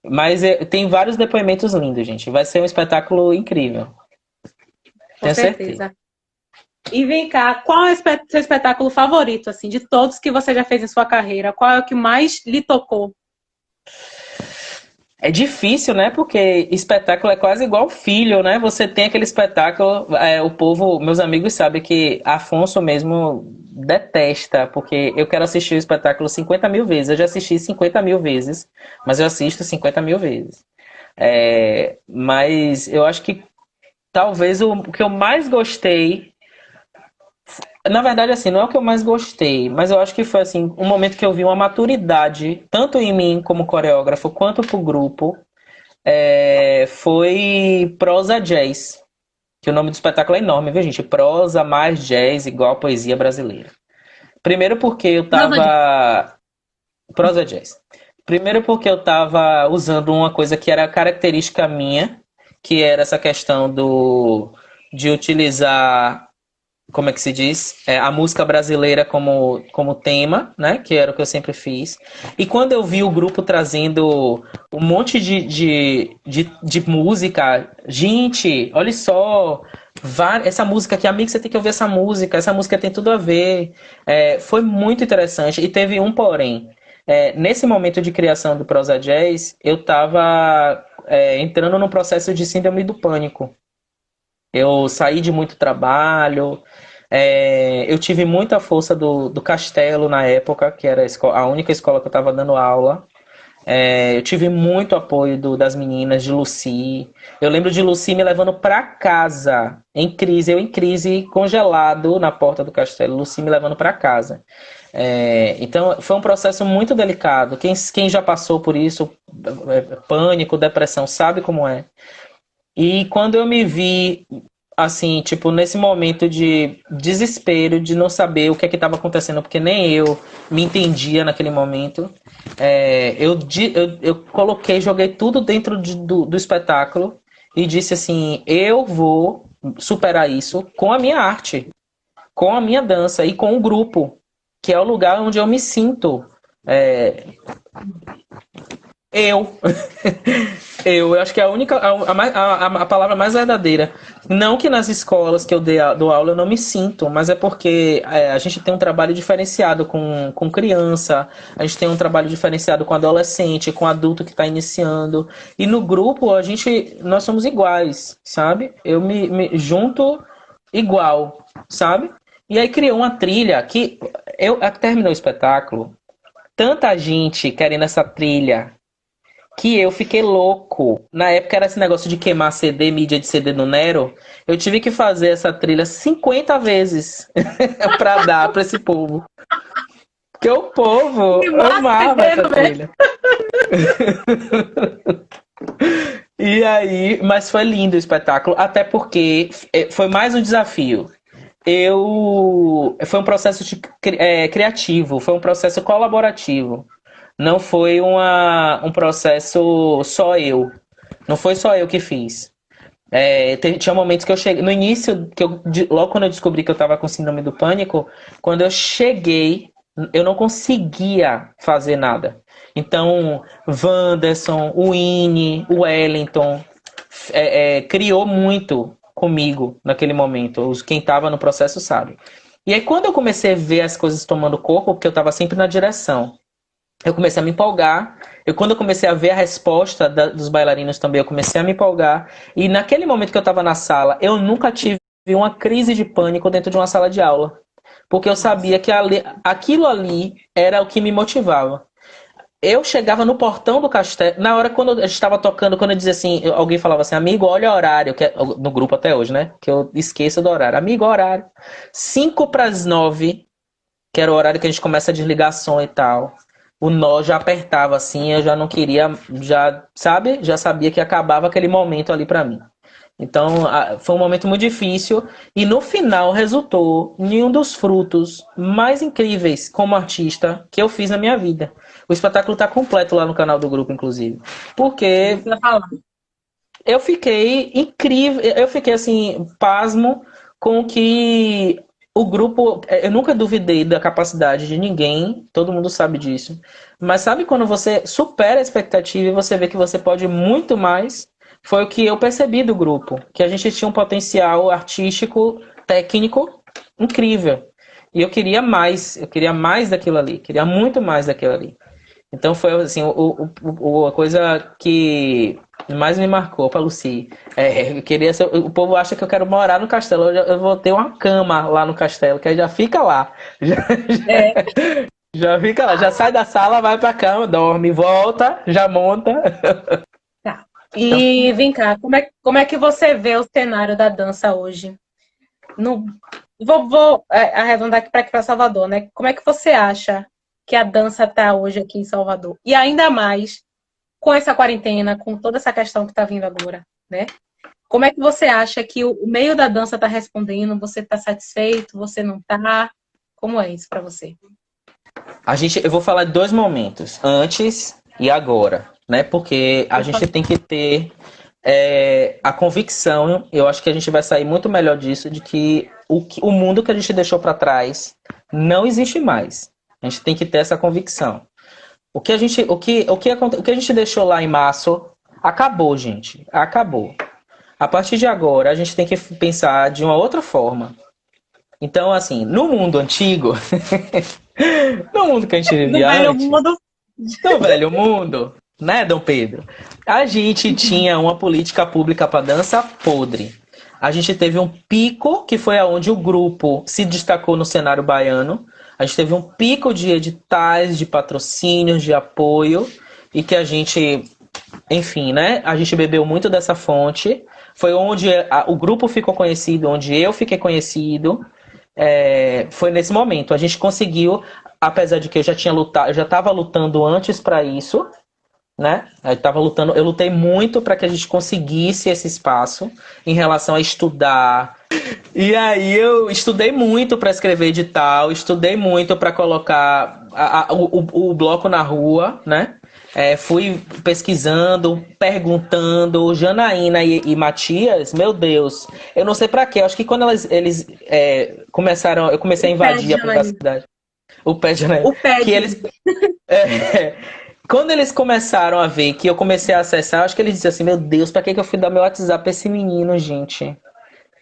Mas tem vários depoimentos lindos, gente. Vai ser um espetáculo incrível. Com certeza. E vem cá, qual é o seu espetáculo favorito, assim, de todos que você já fez em sua carreira? Qual é o que mais lhe tocou? É difícil, né? Porque espetáculo é quase igual filho, né? Você tem aquele espetáculo, o povo, meus amigos sabem que Afonso mesmo detesta, porque eu quero assistir o espetáculo 50 mil vezes. Eu já assisti 50 mil vezes, mas eu assisto 50 mil vezes. Mas eu acho que talvez o que eu mais gostei. Na verdade, assim, não é o que eu mais gostei, mas eu acho que foi assim, um momento que eu vi uma maturidade, tanto em mim como coreógrafo, quanto pro grupo, foi Prosa Jazz, que o nome do espetáculo é enorme, viu, gente? Prosa mais jazz igual poesia brasileira. Primeiro porque eu tava... Prosa Jazz. Primeiro porque eu tava usando uma coisa que era característica minha, que era essa questão de utilizar como é que se diz? A música brasileira como tema, né? Que era o que eu sempre fiz. E quando eu vi o grupo trazendo um monte de música, gente, olha só, essa música aqui, amigo, você tem que ouvir essa música tem tudo a ver. Foi muito interessante. E teve um porém. Nesse momento de criação do Prosa Jazz, eu estava entrando num processo de síndrome do pânico. Eu saí de muito trabalho, eu tive muita força do Castelo na época, que era a única escola que eu estava dando aula. Eu tive muito apoio das meninas, de Lucy. Eu lembro de Lucy me levando para casa, eu em crise, congelado na porta do Castelo, Lucy me levando para casa. Então, foi um processo muito delicado. Quem já passou por isso, pânico, depressão, sabe como é. E quando eu me vi, assim, tipo, nesse momento de desespero, de não saber o que é que estava acontecendo, porque nem eu me entendia naquele momento, eu coloquei, joguei tudo dentro do espetáculo e disse assim: eu vou superar isso com a minha arte, com a minha dança e com o grupo, que é o lugar onde eu me sinto. é, eu. Eu acho que é a única, a palavra mais verdadeira. Não que nas escolas que eu dou aula eu não me sinto, mas é porque a gente tem um trabalho diferenciado com criança, a gente tem um trabalho diferenciado com adolescente, com adulto que está iniciando. E no grupo nós somos iguais, sabe? Eu me junto igual, sabe? E aí criou uma trilha que terminou o espetáculo, tanta gente querendo essa trilha que eu fiquei louco. Na época era esse negócio de queimar CD, mídia de CD no Nero. Eu tive que fazer essa trilha 50 vezes pra dar pra esse povo. Porque o povo amava essa trilha. E aí, mas foi lindo o espetáculo, até porque foi mais um desafio. Foi um processo criativo, foi um processo colaborativo. Não foi um processo só eu. Não foi só eu que fiz. Tinha momentos que eu cheguei. No início, logo quando eu descobri que eu estava com síndrome do pânico, quando eu cheguei, eu não conseguia fazer nada. Então, Wanderson, o Ine, o Wellington, criou muito comigo naquele momento. Quem estava no processo sabe. E aí, quando eu comecei a ver as coisas tomando corpo, porque eu estava sempre na direção, eu comecei a me empolgar. Quando eu comecei a ver a resposta dos bailarinos também, eu comecei a me empolgar. E naquele momento que eu estava na sala, eu nunca tive uma crise de pânico dentro de uma sala de aula. Porque eu sabia que aquilo ali era o que me motivava. Eu chegava no portão do castelo, na hora quando eu estava tocando, quando eu dizia assim, alguém falava assim, amigo, olha o horário, no grupo até hoje, né? Que eu esqueço do horário. Amigo, horário. 5 para as 9, que era o horário que a gente começa a desligar som e tal. O nó já apertava assim, eu já não queria, sabe? Já sabia que acabava aquele momento ali pra mim. Então, foi um momento muito difícil e no final resultou em um dos frutos mais incríveis como artista que eu fiz na minha vida. O espetáculo tá completo lá no canal do grupo, inclusive. Porque eu fiquei incrível, eu fiquei assim, pasmo com que o grupo, eu nunca duvidei da capacidade de ninguém, todo mundo sabe disso. Mas sabe quando você supera a expectativa e você vê que você pode muito mais? Foi o que eu percebi do grupo, que a gente tinha um potencial artístico, técnico incrível. E eu queria mais daquilo ali, queria muito mais daquilo ali. Então foi assim, a coisa que mais me marcou para Lucy. Eu queria o povo acha que eu quero morar no castelo. Eu vou ter uma cama lá no castelo, que aí já fica lá. Já fica lá, já sai da sala, vai pra cama, dorme, volta, já monta. Tá. E vem cá, como é que você vê o cenário da dança hoje? Vou arredondar aqui para Salvador, né? Como é que você acha que a dança está hoje aqui em Salvador? E ainda mais com essa quarentena, com toda essa questão que está vindo agora, né? Como é que você acha que o meio da dança está respondendo? Você está satisfeito? Você não está? Como é isso para você? Eu vou falar de 2 momentos, antes e agora, né? Porque a gente tem que ter a convicção, eu acho que a gente vai sair muito melhor disso, de que o mundo que a gente deixou para trás não existe mais. A gente tem que ter essa convicção. O que a gente deixou lá em março acabou, gente. Acabou. A partir de agora, a gente tem que pensar de uma outra forma. Então, assim, no mundo antigo, no mundo que a gente vivia antes, no velho mundo, né, Dom Pedro? A gente tinha uma política pública para dança podre. A gente teve um pico, que foi aonde o grupo se destacou no cenário baiano. A gente teve um pico de editais, de patrocínios, de apoio, e que a gente, enfim, né? A gente bebeu muito dessa fonte. Foi onde o grupo ficou conhecido, onde eu fiquei conhecido. Foi nesse momento. A gente conseguiu, apesar de que eu já tinha lutado, eu já estava lutando antes para isso, né? Eu lutei muito para que a gente conseguisse esse espaço em relação a estudar. E aí eu estudei muito para escrever edital, estudei muito para colocar o bloco na rua, né? Fui pesquisando, perguntando. Janaína e Matias, meu Deus, eu não sei para quê. Eu acho que quando eles começaram, eu comecei a invadir a privacidade. O pé de Janaína. O pé que eles Quando eles começaram a ver que eu comecei a acessar, eu acho que eles disseram assim, meu Deus, pra que eu fui dar meu WhatsApp pra esse menino, gente?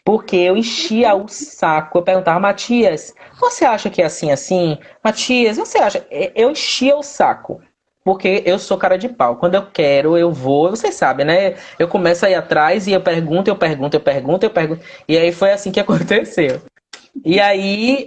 Porque eu enchia o saco. Eu perguntava, Matias, você acha que é assim, assim? Matias, você acha? Eu enchia o saco. Porque eu sou cara de pau. Quando eu quero, eu vou. Vocês sabem, né? Eu começo a ir atrás e eu pergunto, eu pergunto, eu pergunto, eu pergunto. E aí foi assim que aconteceu. E aí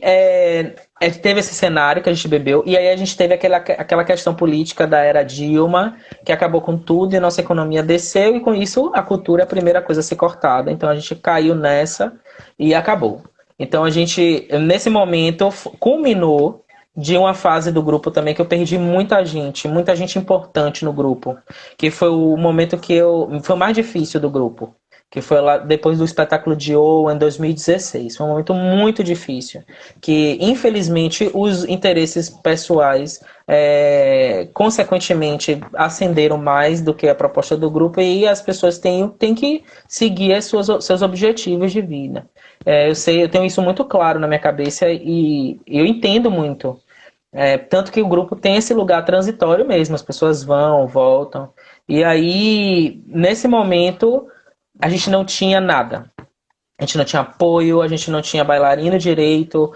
teve esse cenário que a gente bebeu, e aí a gente teve aquela questão política da era Dilma, que acabou com tudo e a nossa economia desceu, e com isso a cultura é a primeira coisa a ser cortada. Então a gente caiu nessa e acabou. Então a gente, nesse momento, culminou de uma fase do grupo também que eu perdi muita gente importante no grupo, que foi o momento foi o mais difícil do grupo, que foi lá depois do espetáculo de O em 2016. Foi um momento muito difícil, que infelizmente os interesses pessoais consequentemente ascenderam mais do que a proposta do grupo, e as pessoas têm que seguir seus objetivos de vida. Eu tenho isso muito claro na minha cabeça e eu entendo muito. Tanto que o grupo tem esse lugar transitório mesmo, as pessoas vão, voltam. E aí, nesse momento, a gente não tinha nada. A gente não tinha apoio, a gente não tinha bailarino direito,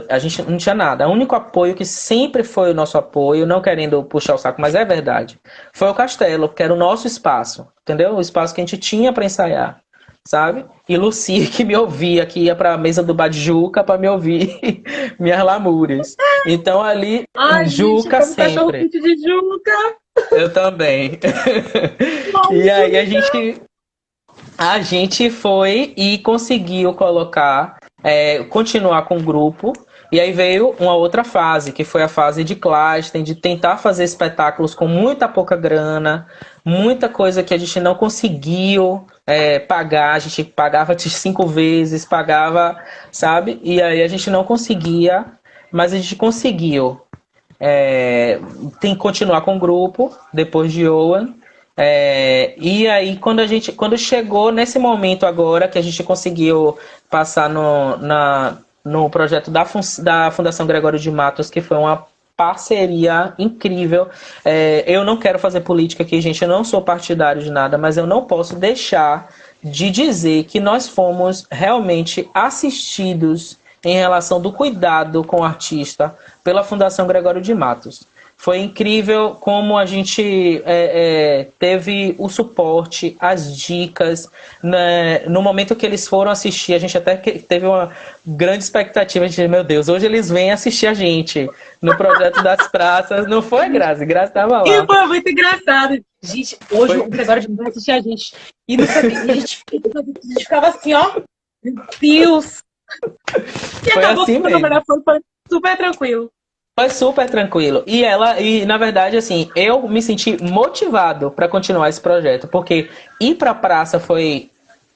a gente não tinha nada. O único apoio que sempre foi o nosso apoio, não querendo puxar o saco, mas é verdade, foi o Castelo, que era o nosso espaço, entendeu? O espaço que a gente tinha para ensaiar, sabe? E Lucia, que me ouvia, que ia para a mesa do Badjuca para me ouvir minhas lamúrias. Então ali, Ai, Juca gente, como cachorro sempre. quente de Juca. Eu também. E aí a gente foi e conseguiu continuar com o grupo. E aí veio uma outra fase, que foi a fase de casting, de tentar fazer espetáculos com muita pouca grana, muita coisa que a gente não conseguiu pagar. A gente pagava de 5 vezes, pagava, sabe? E aí a gente não conseguia, mas a gente conseguiu. Tem que continuar com o grupo, depois de Owen. E aí, quando chegou nesse momento agora, que a gente conseguiu passar no projeto da Fundação Gregório de Matos, que foi uma parceria incrível. Eu não quero fazer política aqui, gente, eu não sou partidário de nada, mas eu não posso deixar de dizer que nós fomos realmente assistidos em relação do cuidado com o artista pela Fundação Gregório de Matos. Foi incrível como a gente teve o suporte, as dicas, né? No momento que eles foram assistir, a gente até teve uma grande expectativa. A gente, meu Deus, hoje eles vêm assistir a gente no Projeto das Praças. Não foi, Grazi? Grazi estava lá. E foi muito engraçado. Gente, hoje o Gregório vai assistir a gente. E não sabia, a gente ficava assim, ó. Meu Deus. E foi acabou assim que mesmo. foi super tranquilo. Foi super tranquilo. E na verdade, assim, eu me senti motivado para continuar esse projeto, porque ir para a praça foi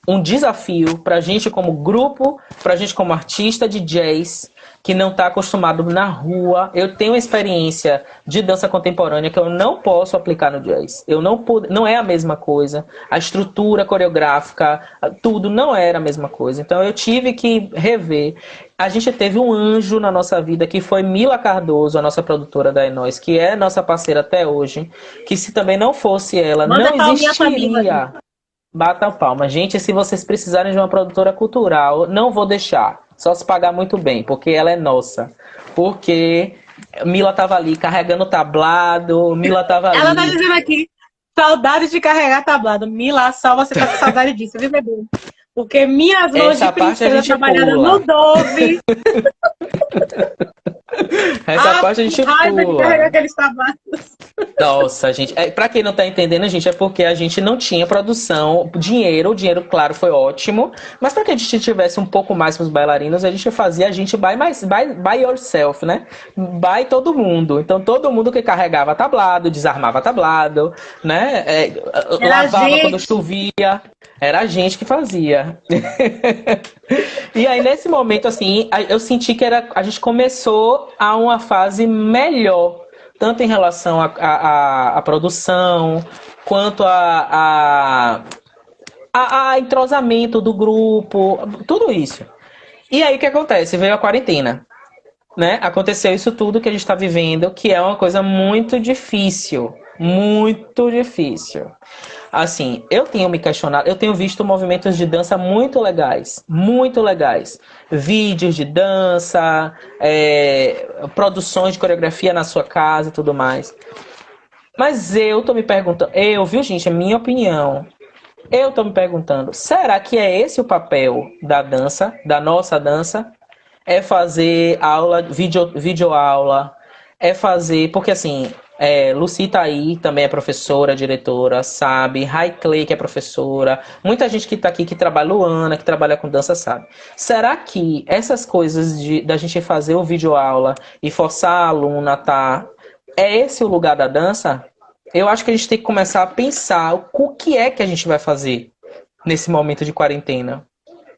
um desafio pra gente como grupo, pra gente como artista de jazz, que não está acostumado na rua. Eu tenho experiência de dança contemporânea que eu não posso aplicar no jazz. Eu não pude, não é a mesma coisa. A estrutura coreográfica, tudo não era a mesma coisa. Então eu tive que rever. A gente teve um anjo na nossa vida que foi Mila Cardoso, a nossa produtora da Enóis, que é nossa parceira até hoje, que se também não fosse ela, Manda não palminha pra Mila. existiria. Bata palma. Gente, se vocês precisarem de uma produtora cultural, não vou deixar. Só se pagar muito bem, porque ela é nossa. Porque Mila tava ali carregando o tablado, Mila tava Ela tá ali. dizendo aqui, saudade de carregar tablado. Mila, só você tá com saudade disso, viu, bebê? Porque minhas mãos de Essa parte a princesa gente trabalharam pula. no Dove. Essa parte a gente Raiva de carregar pula. aqueles tabados. Nossa, gente. Pra quem não tá entendendo, gente, é porque a gente não tinha produção, dinheiro. O dinheiro, claro, foi ótimo. Mas para que a gente tivesse um pouco mais pros bailarinos, a gente fazia a gente by yourself, né? By todo mundo. Então todo mundo que carregava tablado, desarmava tablado, né? Era a Lavava quando gente. chovia. Era a gente que fazia. E aí, nesse momento, assim, eu senti que a gente começou a uma fase melhor, tanto em relação à produção, quanto a entrosamento do grupo, tudo isso. E aí, o que acontece? Veio a quarentena, né? Aconteceu isso tudo que a gente está vivendo, que é uma coisa muito difícil. Muito difícil. Assim, eu tenho me questionado, eu tenho visto movimentos de dança muito legais, muito legais. Vídeos de dança, produções de coreografia na sua casa e tudo mais. Mas eu tô me perguntando, viu, gente, é minha opinião. Eu tô me perguntando, será que é esse o papel da dança, da nossa dança? É fazer aula, vídeo aula, é fazer, porque assim, Lucy tá aí, também é professora, diretora, sabe, Rai Clay, que é professora, muita gente que tá aqui que trabalha, Luana, que trabalha com dança, sabe. Será que essas coisas da gente fazer o vídeo aula e forçar a aluna é esse o lugar da dança? Eu acho que a gente tem que começar a pensar o que é que a gente vai fazer nesse momento de quarentena,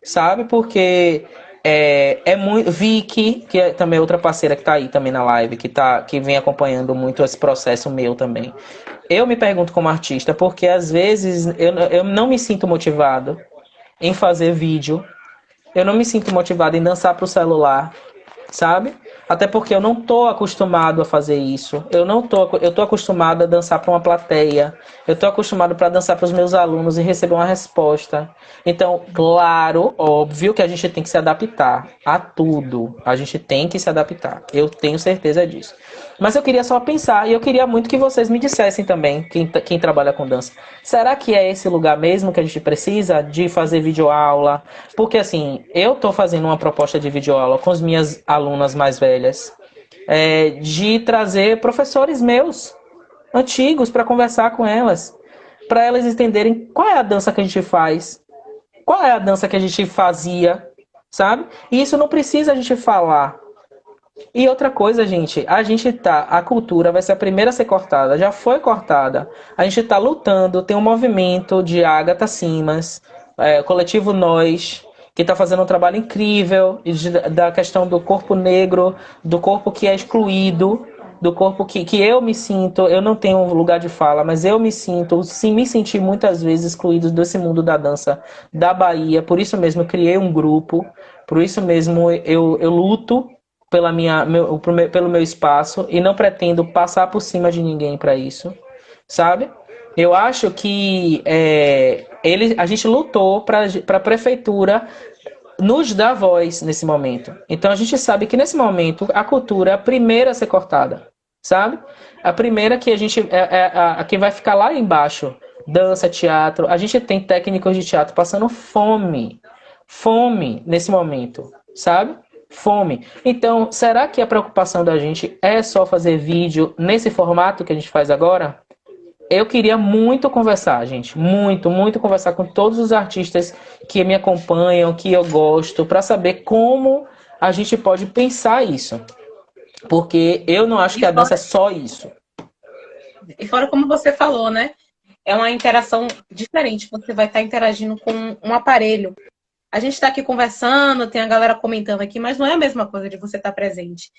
sabe? Porque é muito. Vicky, que é também outra parceira que tá aí também na live, que vem acompanhando muito esse processo meu também. Eu me pergunto como artista, porque às vezes eu não me sinto motivado em fazer vídeo, eu não me sinto motivado em dançar pro celular, sabe? Até porque eu não tô acostumado a fazer isso. Eu tô acostumado a dançar para uma plateia. Eu tô acostumado para dançar para os meus alunos e receber uma resposta. Então, claro, óbvio que a gente tem que se adaptar a tudo. A gente tem que se adaptar. Eu tenho certeza disso. Mas eu queria só pensar e eu queria muito que vocês me dissessem também, quem trabalha com dança. Será que é esse lugar mesmo que a gente precisa de fazer videoaula? Porque assim, eu tô fazendo uma proposta de videoaula com as minhas alunas mais velhas, de trazer professores meus, antigos, para conversar com elas, para elas entenderem qual é a dança que a gente faz, qual é a dança que a gente fazia, sabe? E isso não precisa a gente falar. E outra coisa, gente, a cultura vai ser a primeira a ser cortada, já foi cortada. A gente tá lutando, tem um movimento de Agatha Simas, o coletivo Nós, que tá fazendo um trabalho incrível da questão do corpo negro, do corpo que é excluído, do corpo que eu me sinto, eu não tenho lugar de fala, mas eu me sinto, sim, me senti muitas vezes excluído desse mundo da dança da Bahia, por isso mesmo eu criei um grupo, por isso mesmo eu luto pelo meu espaço e não pretendo passar por cima de ninguém para isso, sabe? Eu acho que a gente lutou para a prefeitura nos dar voz nesse momento. Então a gente sabe que nesse momento a cultura é a primeira a ser cortada, sabe? A primeira que a gente a que vai ficar lá embaixo, dança, teatro. A gente tem técnicos de teatro passando fome nesse momento, sabe? Fome. Então, será que a preocupação da gente é só fazer vídeo nesse formato que a gente faz agora? Eu queria muito conversar, gente. Muito, muito conversar com todos os artistas que me acompanham, que eu gosto, para saber como a gente pode pensar isso. Porque eu não acho que a dança é só isso. E fora como você falou, né? é uma interação diferente. Você vai estar interagindo com um aparelho. A gente está aqui conversando, tem a galera comentando aqui, mas não é a mesma coisa de você estar presente.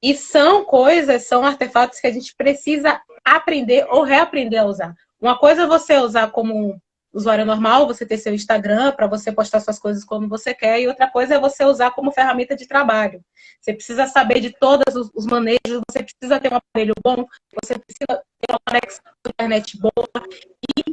E são coisas, são artefatos que a gente precisa aprender ou reaprender a usar. Uma coisa é você usar como usuário normal, você ter seu Instagram para você postar suas coisas como você quer, e outra coisa é você usar como ferramenta de trabalho. Você precisa saber de todos os manejos, você precisa ter um aparelho bom, você precisa ter uma conexão com a internet boa, e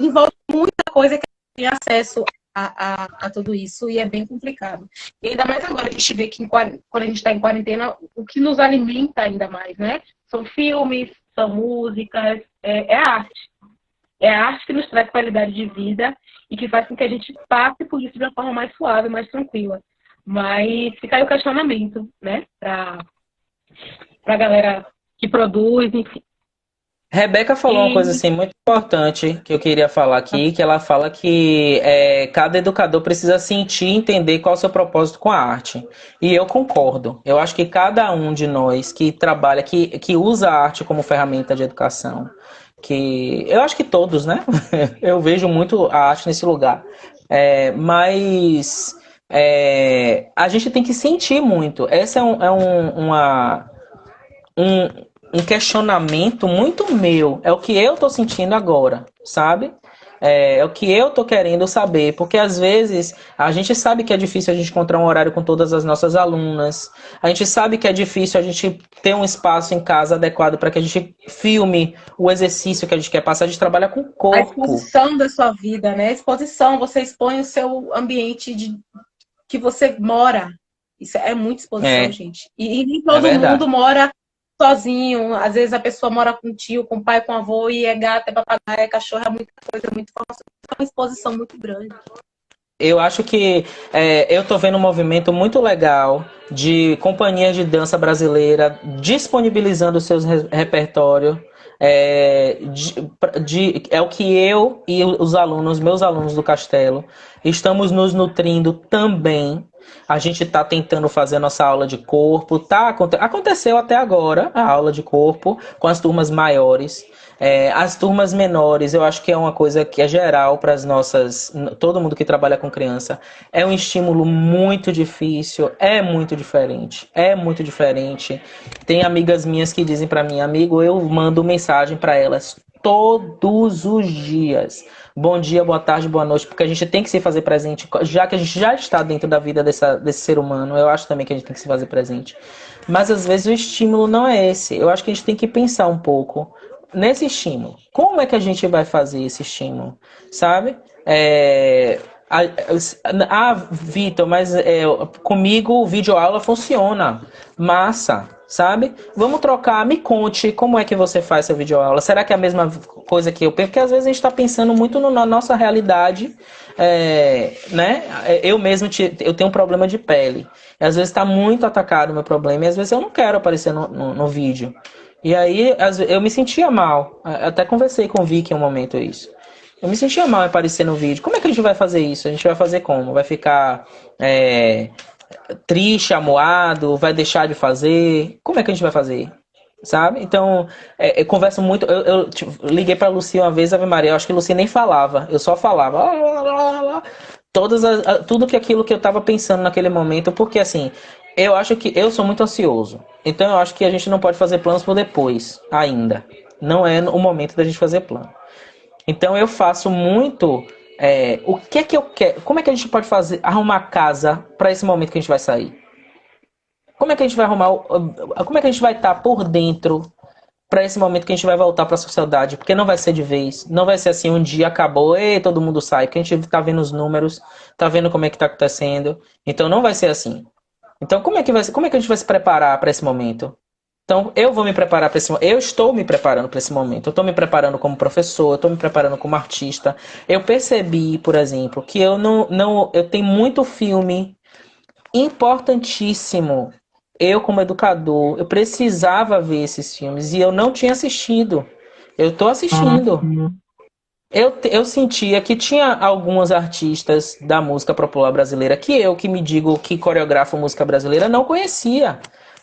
envolve muita coisa que tem acesso a tudo isso, e é bem complicado. E ainda mais agora, a gente vê que quando a gente está em quarentena, o que nos alimenta ainda mais, né? São filmes, são músicas, é arte. É a arte que nos traz qualidade de vida e que faz com que a gente passe por isso de uma forma mais suave, mais tranquila. Mas fica aí o questionamento, né? Para a galera que produz, enfim. Rebeca falou uma coisa assim muito importante que eu queria falar aqui, que ela fala que cada educador precisa sentir e entender qual é o seu propósito com a arte. E eu concordo. Eu acho que cada um de nós que trabalha, que usa a arte como ferramenta de educação, que eu acho que todos, né? Eu vejo muito a arte nesse lugar. Mas a gente tem que sentir muito. Essa um questionamento muito meu. É o que eu tô sentindo agora, sabe? É o que eu tô querendo saber, porque às vezes a gente sabe que é difícil a gente encontrar um horário com todas as nossas alunas, a gente sabe que é difícil a gente ter um espaço em casa adequado para que a gente filme o exercício que a gente quer passar, a gente trabalha com o corpo. A exposição da sua vida, né? A exposição, você expõe o seu ambiente que você mora. Isso é muita exposição, gente. E nem todo mundo mora sozinho. Às vezes a pessoa mora com tio, com pai, com avô, e é gato, é papagaio, é cachorro, é muita coisa, é muita informação. É uma exposição muito grande. Eu acho que eu tô vendo um movimento muito legal de companhias de dança brasileira disponibilizando o seu repertório. É o que eu e os alunos, meus alunos do Castelo, estamos nos nutrindo também. A gente está tentando fazer a nossa aula de corpo. Aconteceu até agora a aula de corpo com as turmas maiores. As turmas menores, eu acho que é uma coisa que é geral para as nossas. Todo mundo que trabalha com criança. É um estímulo muito difícil, é muito diferente. É muito diferente. Tem amigas minhas que dizem para mim, amigo, eu mando mensagem para elas todos os dias. Bom dia, boa tarde, boa noite, porque a gente tem que se fazer presente, já que a gente já está dentro da vida desse ser humano. Eu acho também que a gente tem que se fazer presente. Mas às vezes o estímulo não é esse. Eu acho que a gente tem que pensar um pouco nesse estímulo. Como é que a gente vai fazer esse estímulo? Sabe? Vitor, mas comigo o videoaula funciona. Massa, sabe? Vamos trocar. Me conte como é que você faz essa videoaula. Será que é a mesma coisa que eu penso? Porque às vezes a gente está pensando muito na nossa realidade. Né? Eu mesmo eu tenho um problema de pele. E às vezes está muito atacado o meu problema. E às vezes eu não quero aparecer no vídeo. E aí eu me sentia mal. Até conversei com o Vicky em um momento isso. Eu me sentia mal em aparecer no vídeo. Como é que a gente vai fazer isso? A gente vai fazer como? Vai ficar triste, amuado? Vai deixar de fazer? Como é que a gente vai fazer? Sabe? Então, eu converso muito. Eu liguei pra Lucia uma vez, Ave Maria. Eu acho que a Lucia nem falava. Eu só falava. Tudo aquilo que eu tava pensando naquele momento. Porque assim, eu acho que eu sou muito ansioso. Então eu acho que a gente não pode fazer planos por depois, ainda. Não é o momento da gente fazer plano. Então eu faço muito o que é que eu quero. Como é que a gente pode arrumar casa para esse momento que a gente vai sair? Como é que a gente vai arrumar? Como é que a gente vai estar por dentro para esse momento que a gente vai voltar para a sociedade? Porque não vai ser de vez. Não vai ser assim, um dia acabou e todo mundo sai. Porque a gente tá vendo os números, tá vendo como é que tá acontecendo. Então não vai ser assim. Então como é que vai ser? Como é que a gente vai se preparar para esse momento? Então, eu vou me preparar para esse momento. Eu estou me preparando para esse momento. Eu estou me preparando como professor, eu estou me preparando como artista. Eu percebi, por exemplo, que eu tenho muito filme importantíssimo. Eu, como educador, eu precisava ver esses filmes e eu não tinha assistido. Eu estou assistindo. Eu sentia que tinha alguns artistas da música popular brasileira que me digo que coreografo música brasileira, não conhecia.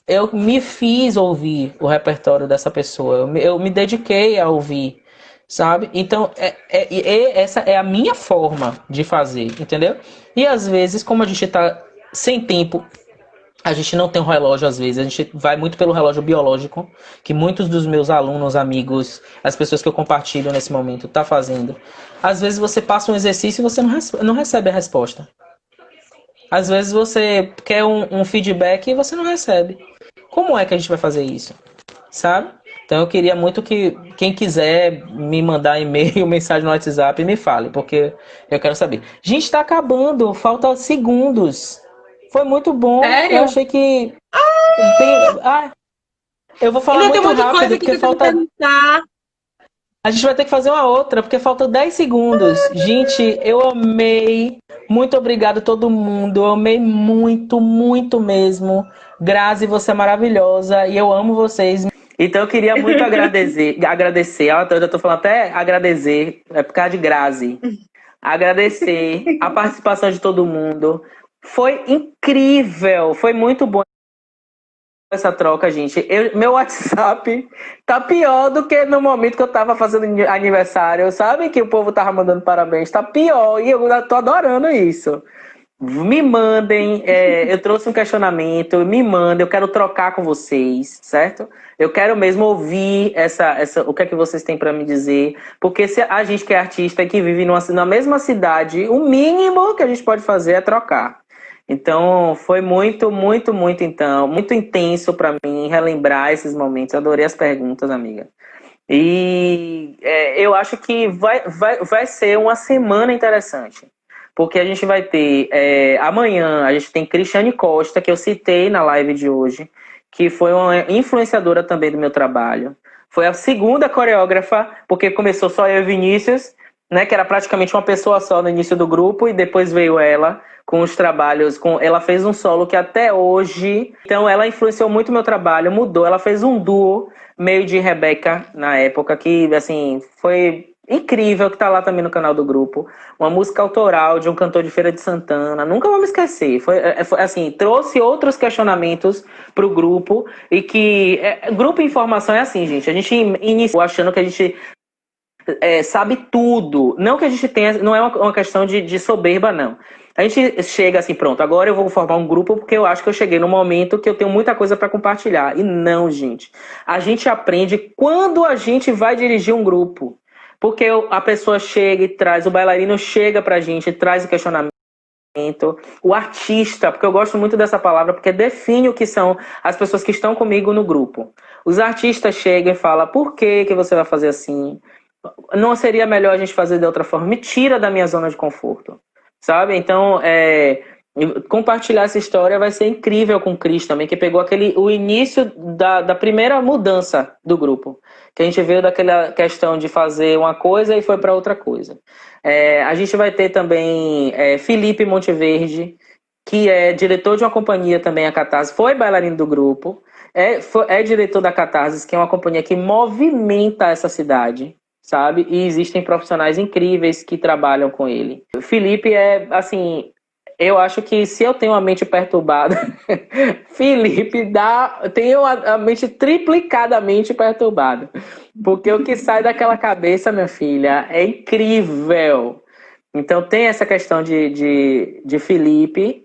Eu me fiz ouvir o repertório dessa pessoa. Eu me dediquei a ouvir. sabe? Então, essa é a minha forma de fazer, entendeu? E às vezes, como a gente tá sem tempo, a gente não tem um relógio às vezes, a gente vai muito pelo relógio biológico, que muitos dos meus alunos, amigos, as pessoas que eu compartilho nesse momento, tá fazendo. Às vezes você passa um exercício e você não recebe a resposta. Às vezes você quer um feedback e você não recebe. Como é que a gente vai fazer isso? Sabe? Então eu queria muito que quem quiser me mandar e-mail, mensagem no WhatsApp, me fale, porque eu quero saber. Gente, tá acabando, falta segundos. Foi muito bom. Eu Sério? achei que eu vou falar Ainda tem um muito monte de coisa rápido, aqui porque que eu quero falta. perguntar. A gente vai ter que fazer uma outra, porque faltam 10 segundos. Gente, eu amei. Muito obrigado a todo mundo. Eu amei muito, muito mesmo. Grazi, você é maravilhosa e eu amo vocês. Então eu queria muito agradecer. Eu já tô falando até agradecer, é por causa de Grazi. Agradecer a participação de todo mundo. Foi incrível, foi muito bom essa troca, gente. Meu WhatsApp tá pior do que no momento que eu tava fazendo aniversário. Sabe que o povo tava mandando parabéns? Tá pior e eu tô adorando isso. Me mandem, eu trouxe um questionamento, me mandem, eu quero trocar com vocês, certo? Eu quero mesmo ouvir o que é que vocês têm para me dizer, porque se a gente que é artista e que vive na mesma cidade, o mínimo que a gente pode fazer é trocar. Então, foi muito, muito, muito, então, muito intenso para mim relembrar esses momentos. Adorei as perguntas, amiga. E eu acho que vai ser uma semana interessante. Porque a gente vai ter. Amanhã a gente tem Cristiane Costa, que eu citei na live de hoje, que foi uma influenciadora também do meu trabalho. Foi a segunda coreógrafa, porque começou só eu e Vinícius, né? Que era praticamente uma pessoa só no início do grupo, e depois veio ela com os trabalhos. Ela fez um solo que até hoje. Então ela influenciou muito o meu trabalho, mudou. Ela fez um duo meio de Rebeca na época, que assim, foi incrível, que tá lá também no canal do grupo. Uma música autoral de um cantor de Feira de Santana. Nunca vou me esquecer. Foi assim, trouxe outros questionamentos pro grupo e que. Grupo Informação é assim, gente. A gente iniciou achando que a gente sabe tudo. Não que a gente tenha. Não é uma questão de soberba, não. A gente chega assim, pronto, agora eu vou formar um grupo porque eu acho que eu cheguei no momento que eu tenho muita coisa para compartilhar. E não, gente. A gente aprende quando a gente vai dirigir um grupo. Porque a pessoa chega e traz, o bailarino chega pra gente, traz o questionamento. O artista, porque eu gosto muito dessa palavra, porque define o que são as pessoas que estão comigo no grupo. Os artistas chegam e falam, por que você vai fazer assim? Não seria melhor a gente fazer de outra forma? Me tira da minha zona de conforto, sabe? Então, compartilhar essa história vai ser incrível com o Cris também, que pegou o início da primeira mudança do grupo, que a gente veio daquela questão de fazer uma coisa e foi para outra coisa. A gente vai ter também Felipe Monteverde, que é diretor de uma companhia também, a Catarse, foi bailarino do grupo, é diretor da Catarse, que é uma companhia que movimenta essa cidade, sabe? E existem profissionais incríveis que trabalham com ele. O Felipe assim, eu acho que se eu tenho a mente perturbada, Felipe tem a mente triplicadamente perturbada. Porque o que sai daquela cabeça, minha filha, é incrível. Então tem essa questão de Felipe.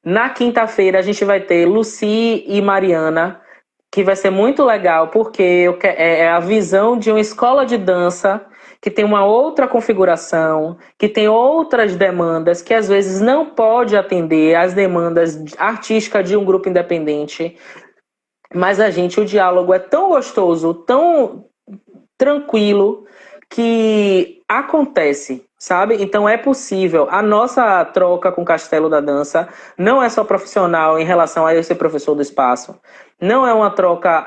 Na quinta-feira a gente vai ter Lucy e Mariana, que vai ser muito legal, porque é a visão de uma escola de dança que tem uma outra configuração, que tem outras demandas, que às vezes não pode atender às demandas artísticas de um grupo independente. Mas o diálogo é tão gostoso, tão tranquilo, que acontece, sabe? Então é possível. A nossa troca com o Castelo da Dança não é só profissional em relação a eu ser professor do espaço. Não é uma troca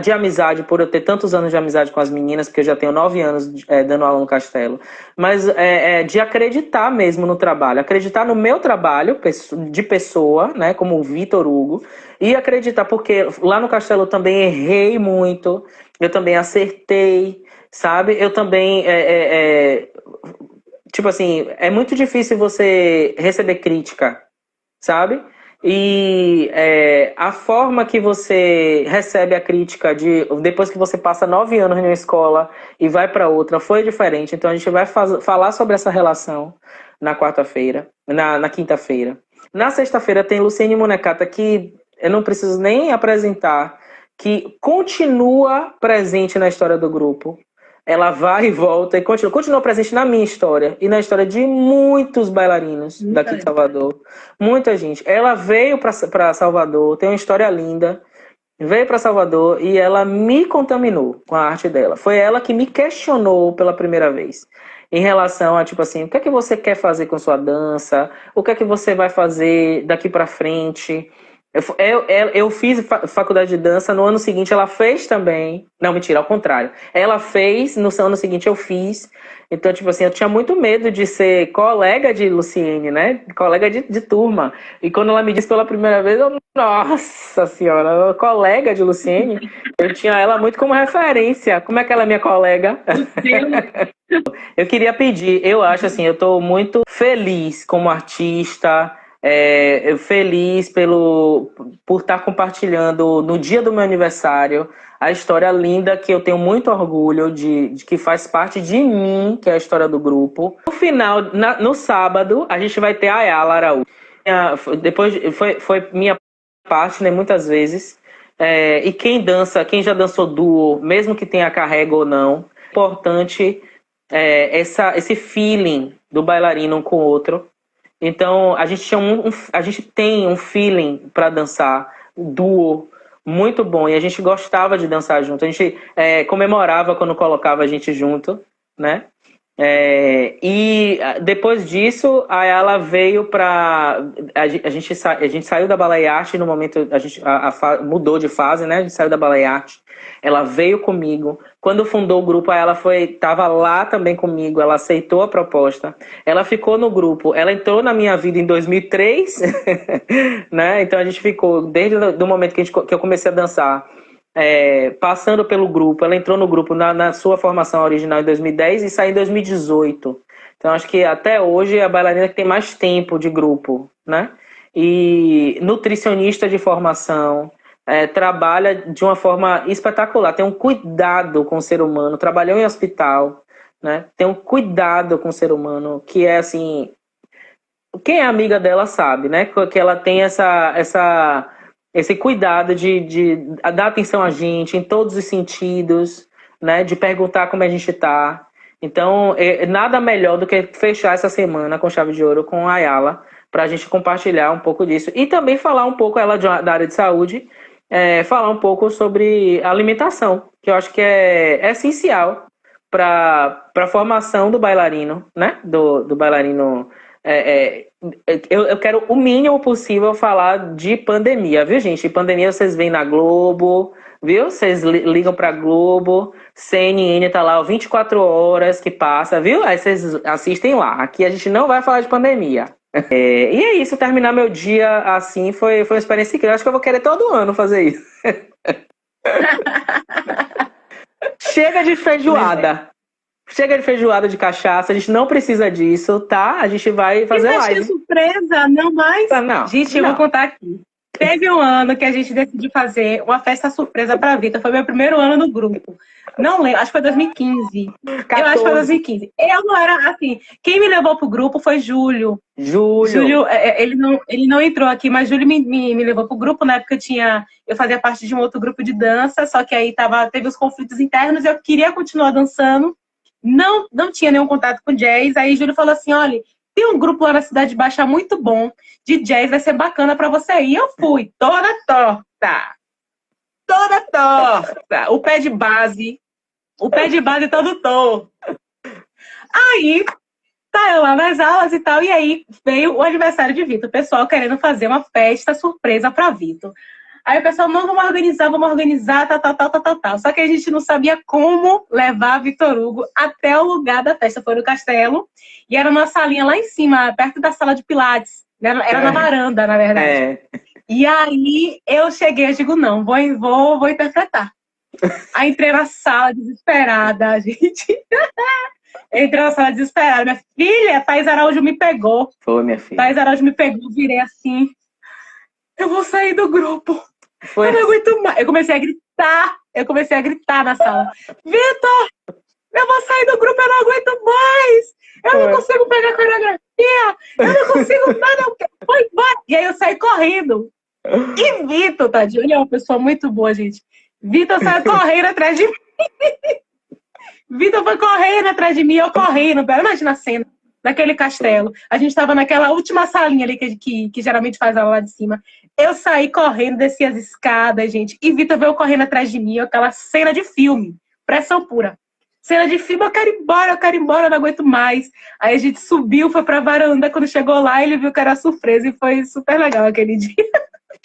de amizade, por eu ter tantos anos de amizade com as meninas, porque eu já tenho 9 anos dando aula no Castelo, mas de acreditar mesmo no trabalho, acreditar no meu trabalho de pessoa, né, como o Vitor Hugo, e acreditar, porque lá no Castelo eu também errei muito, eu também acertei, sabe? Eu também. Tipo assim, é muito difícil você receber crítica, sabe? E a forma que você recebe a crítica depois que você passa 9 anos em uma escola e vai para outra foi diferente. Então a gente vai falar sobre essa relação na quarta-feira, na quinta-feira. Na sexta-feira tem Luciene Munecata, que eu não preciso nem apresentar, que continua presente na história do grupo. Ela vai e volta e continua presente na minha história e na história de muitos bailarinos daqui de Salvador. Muita gente. Ela veio para Salvador, tem uma história linda. Veio para Salvador e ela me contaminou com a arte dela. Foi ela que me questionou pela primeira vez. Em relação a, tipo assim, o que é que você quer fazer com sua dança? O que é que você vai fazer daqui para frente? Eu fiz faculdade de dança, no ano seguinte ela fez também. Não, mentira, ao contrário. Ela fez, no ano seguinte eu fiz. Então, tipo assim, eu tinha muito medo de ser colega de Luciene, né? Colega de turma. E quando ela me disse pela primeira vez, nossa senhora, colega de Luciene, eu tinha ela muito como referência. Como é que ela é minha colega? Eu queria pedir, eu acho assim, eu estou muito feliz como artista, feliz por estar compartilhando no dia do meu aniversário a história linda que eu tenho muito orgulho de que faz parte de mim, que é a história do grupo. No final, no sábado, a gente vai ter a Ayala Araújo. Depois foi minha parte, né, muitas vezes. E quem dança, quem já dançou duo, mesmo que tenha carrega ou não, é importante esse feeling do bailarino um com o outro. Então, a gente tem um feeling para dançar, duo, muito bom. E a gente gostava de dançar junto. A gente comemorava quando colocava a gente junto, né? E depois disso, aí ela veio para a gente saiu da Balaiarte no momento a gente mudou de fase, né? A gente saiu da Balaiarte. Ela veio comigo. Quando fundou o grupo, ela estava lá também comigo. Ela aceitou a proposta. Ela ficou no grupo. Ela entrou na minha vida em 2003, né? Então a gente ficou desde o momento que eu comecei a dançar. Passando pelo grupo, ela entrou no grupo na sua formação original em 2010 e saiu em 2018. Então acho que até hoje é a bailarina que tem mais tempo de grupo, né? E nutricionista de formação, trabalha de uma forma espetacular, tem um cuidado com o ser humano, trabalhou em hospital, né? Tem um cuidado com o ser humano que é assim, quem é amiga dela sabe, né? Que ela tem esse cuidado de dar atenção a gente em todos os sentidos, né? De perguntar como a gente tá. Então, nada melhor do que fechar essa semana com chave de ouro com a Ayala, para a gente compartilhar um pouco disso. E também falar um pouco, ela da área de saúde, falar um pouco sobre alimentação, que eu acho que é essencial para a formação do bailarino, né? Do bailarino. Eu quero o mínimo possível falar de pandemia, viu, gente? Pandemia vocês veem na Globo, viu? Vocês ligam pra Globo, CNN tá lá, 24 horas que passa, viu? Aí vocês assistem lá. Aqui a gente não vai falar de pandemia. E é isso, terminar meu dia assim foi uma experiência incrível. Acho que eu vou querer todo ano fazer isso. Chega de feijoada. Chega de feijoada de cachaça, a gente não precisa disso, tá? A gente vai fazer live. Surpresa, não mais? Não, gente, eu vou contar aqui. Teve um ano que a gente decidiu fazer uma festa surpresa para a Vitor. Foi meu primeiro ano no grupo. Não lembro, acho que foi 2015. 14. Eu acho que foi 2015. Eu não era assim. Quem me levou pro grupo foi Júlio. Júlio, ele não entrou aqui, mas Júlio me levou pro grupo. Na época eu fazia parte de um outro grupo de dança, só que aí teve os conflitos internos e eu queria continuar dançando. Não tinha nenhum contato com jazz. Aí Júlio falou assim: olha, tem um grupo lá na Cidade Baixa muito bom de jazz, vai ser bacana pra você ir. E eu fui, toda torta. O pé de base todo torto. Aí, tá eu lá nas aulas e tal, e aí veio o aniversário de Vitor, o pessoal querendo fazer uma festa surpresa pra Vitor. Aí o pessoal, não, vamos organizar, tal. Só que a gente não sabia como levar Vitor Hugo até o lugar da festa. Foi no castelo, e era uma salinha lá em cima, perto da sala de Pilates. Era na varanda, na verdade. E aí eu cheguei, eu digo, não, vou interpretar. Aí entrei na sala desesperada, gente. Entrei na sala desesperada. Minha filha, Thaís Araújo me pegou. Foi, minha filha. Thaís Araújo me pegou, virei assim. eu vou sair do grupo. Foi. Eu não aguento mais. Eu comecei a gritar na sala. Vitor, eu vou sair do grupo, eu não aguento mais. Eu não consigo pegar coreografia. Eu não consigo nada. Vou embora. E aí eu saí correndo. E Vitor, tadinho, ele é uma pessoa muito boa, gente. Vitor saiu correndo atrás de mim. Vitor foi correndo atrás de mim, eu correndo. Imagina a cena daquele castelo. A gente estava naquela última salinha ali que geralmente faz aula lá de cima. Eu saí correndo, desci as escadas, gente. E Vitor veio correndo atrás de mim, aquela cena de filme. Pressão pura. Cena de filme, eu quero ir embora, eu não aguento mais. Aí a gente subiu, foi pra varanda. Quando chegou lá, ele viu que era surpresa e foi super legal aquele dia.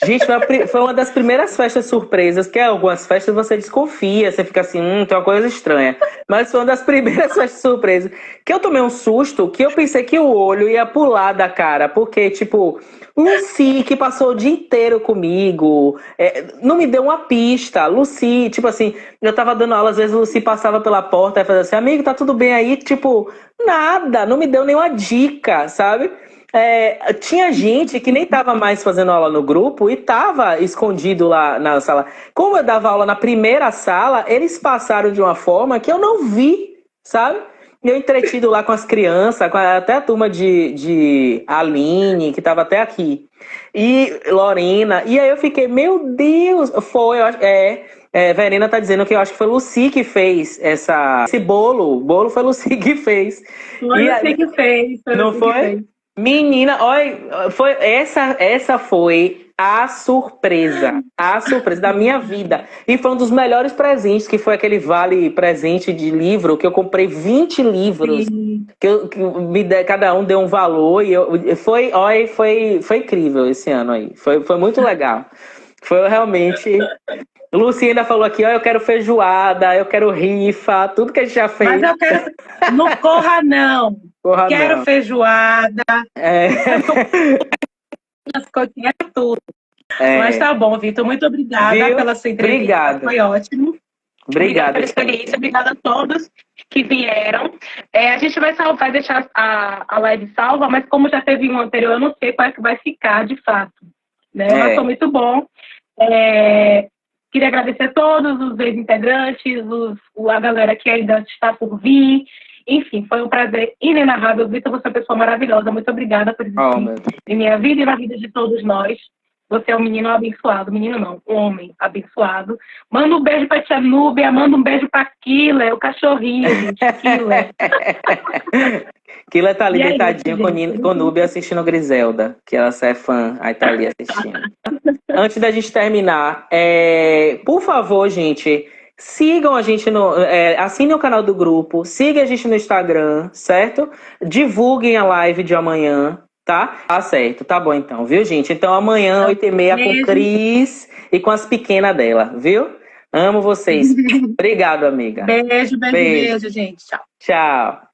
Gente, foi uma das primeiras festas surpresas, que algumas festas você desconfia, você fica assim, tem uma coisa estranha. Mas foi uma das primeiras festas surpresas, que eu tomei um susto, que eu pensei que o olho ia pular da cara, porque, tipo, Lucy, que passou o dia inteiro comigo, não me deu uma pista. Lucy, tipo assim, eu tava dando aula, às vezes Lucy passava pela porta e fazia assim, amigo, tá tudo bem aí? Tipo, nada, não me deu nenhuma dica, sabe? Tinha gente que nem tava mais fazendo aula no grupo e tava escondido lá na sala. Como eu dava aula na primeira sala, eles passaram de uma forma que eu não vi, sabe? Eu entretido lá com as crianças, até a turma de Aline, que tava até aqui, e Lorena, e aí eu fiquei, meu Deus, eu acho, Verena tá dizendo que eu acho que foi Lucy que fez esse bolo. O bolo foi Lucy que fez. Foi Lucy que fez. Não foi? Menina, olha, essa foi a surpresa da minha vida. E foi um dos melhores presentes, que foi aquele vale presente de livro, que eu comprei 20 livros, cada um deu um valor, e foi incrível esse ano aí. Foi muito legal. Foi realmente... Lucy ainda falou aqui, eu quero feijoada, eu quero rifa, tudo que a gente já fez. Mas eu quero... Não corra, não. Quero não. Feijoada. Quero tudo. Mas tá bom, Vitor. Muito obrigada pela sua entrevista. Obrigado. Foi ótimo. Obrigada pela experiência. Obrigada a todos que vieram. A gente vai deixar a live salva, mas como já teve um anterior, eu não sei qual é que vai ficar de fato. Né? Mas foi muito bom. Queria agradecer a todos os ex-integrantes, a galera que ainda está por vir. Enfim, foi um prazer inenarrável. Vitor, você é uma pessoa maravilhosa. Muito obrigada por existir em minha vida e na vida de todos nós. Você é um menino abençoado. Menino não, um homem abençoado. Manda um beijo pra tia Núbia, manda um beijo pra Killer, o cachorrinho, gente. Killer. Killer tá ali deitadinho com Núbia assistindo Griselda, que ela é fã, aí tá ali assistindo. Antes da gente terminar, por favor, gente, sigam a gente assinem o canal do grupo, sigam a gente no Instagram, certo? Divulguem a live de amanhã, tá? Tá certo, tá bom então, viu, gente? Então amanhã, 8h30, com Cris e com as pequenas dela, viu? Amo vocês. Obrigado, amiga. Beijo, gente. Tchau. Tchau.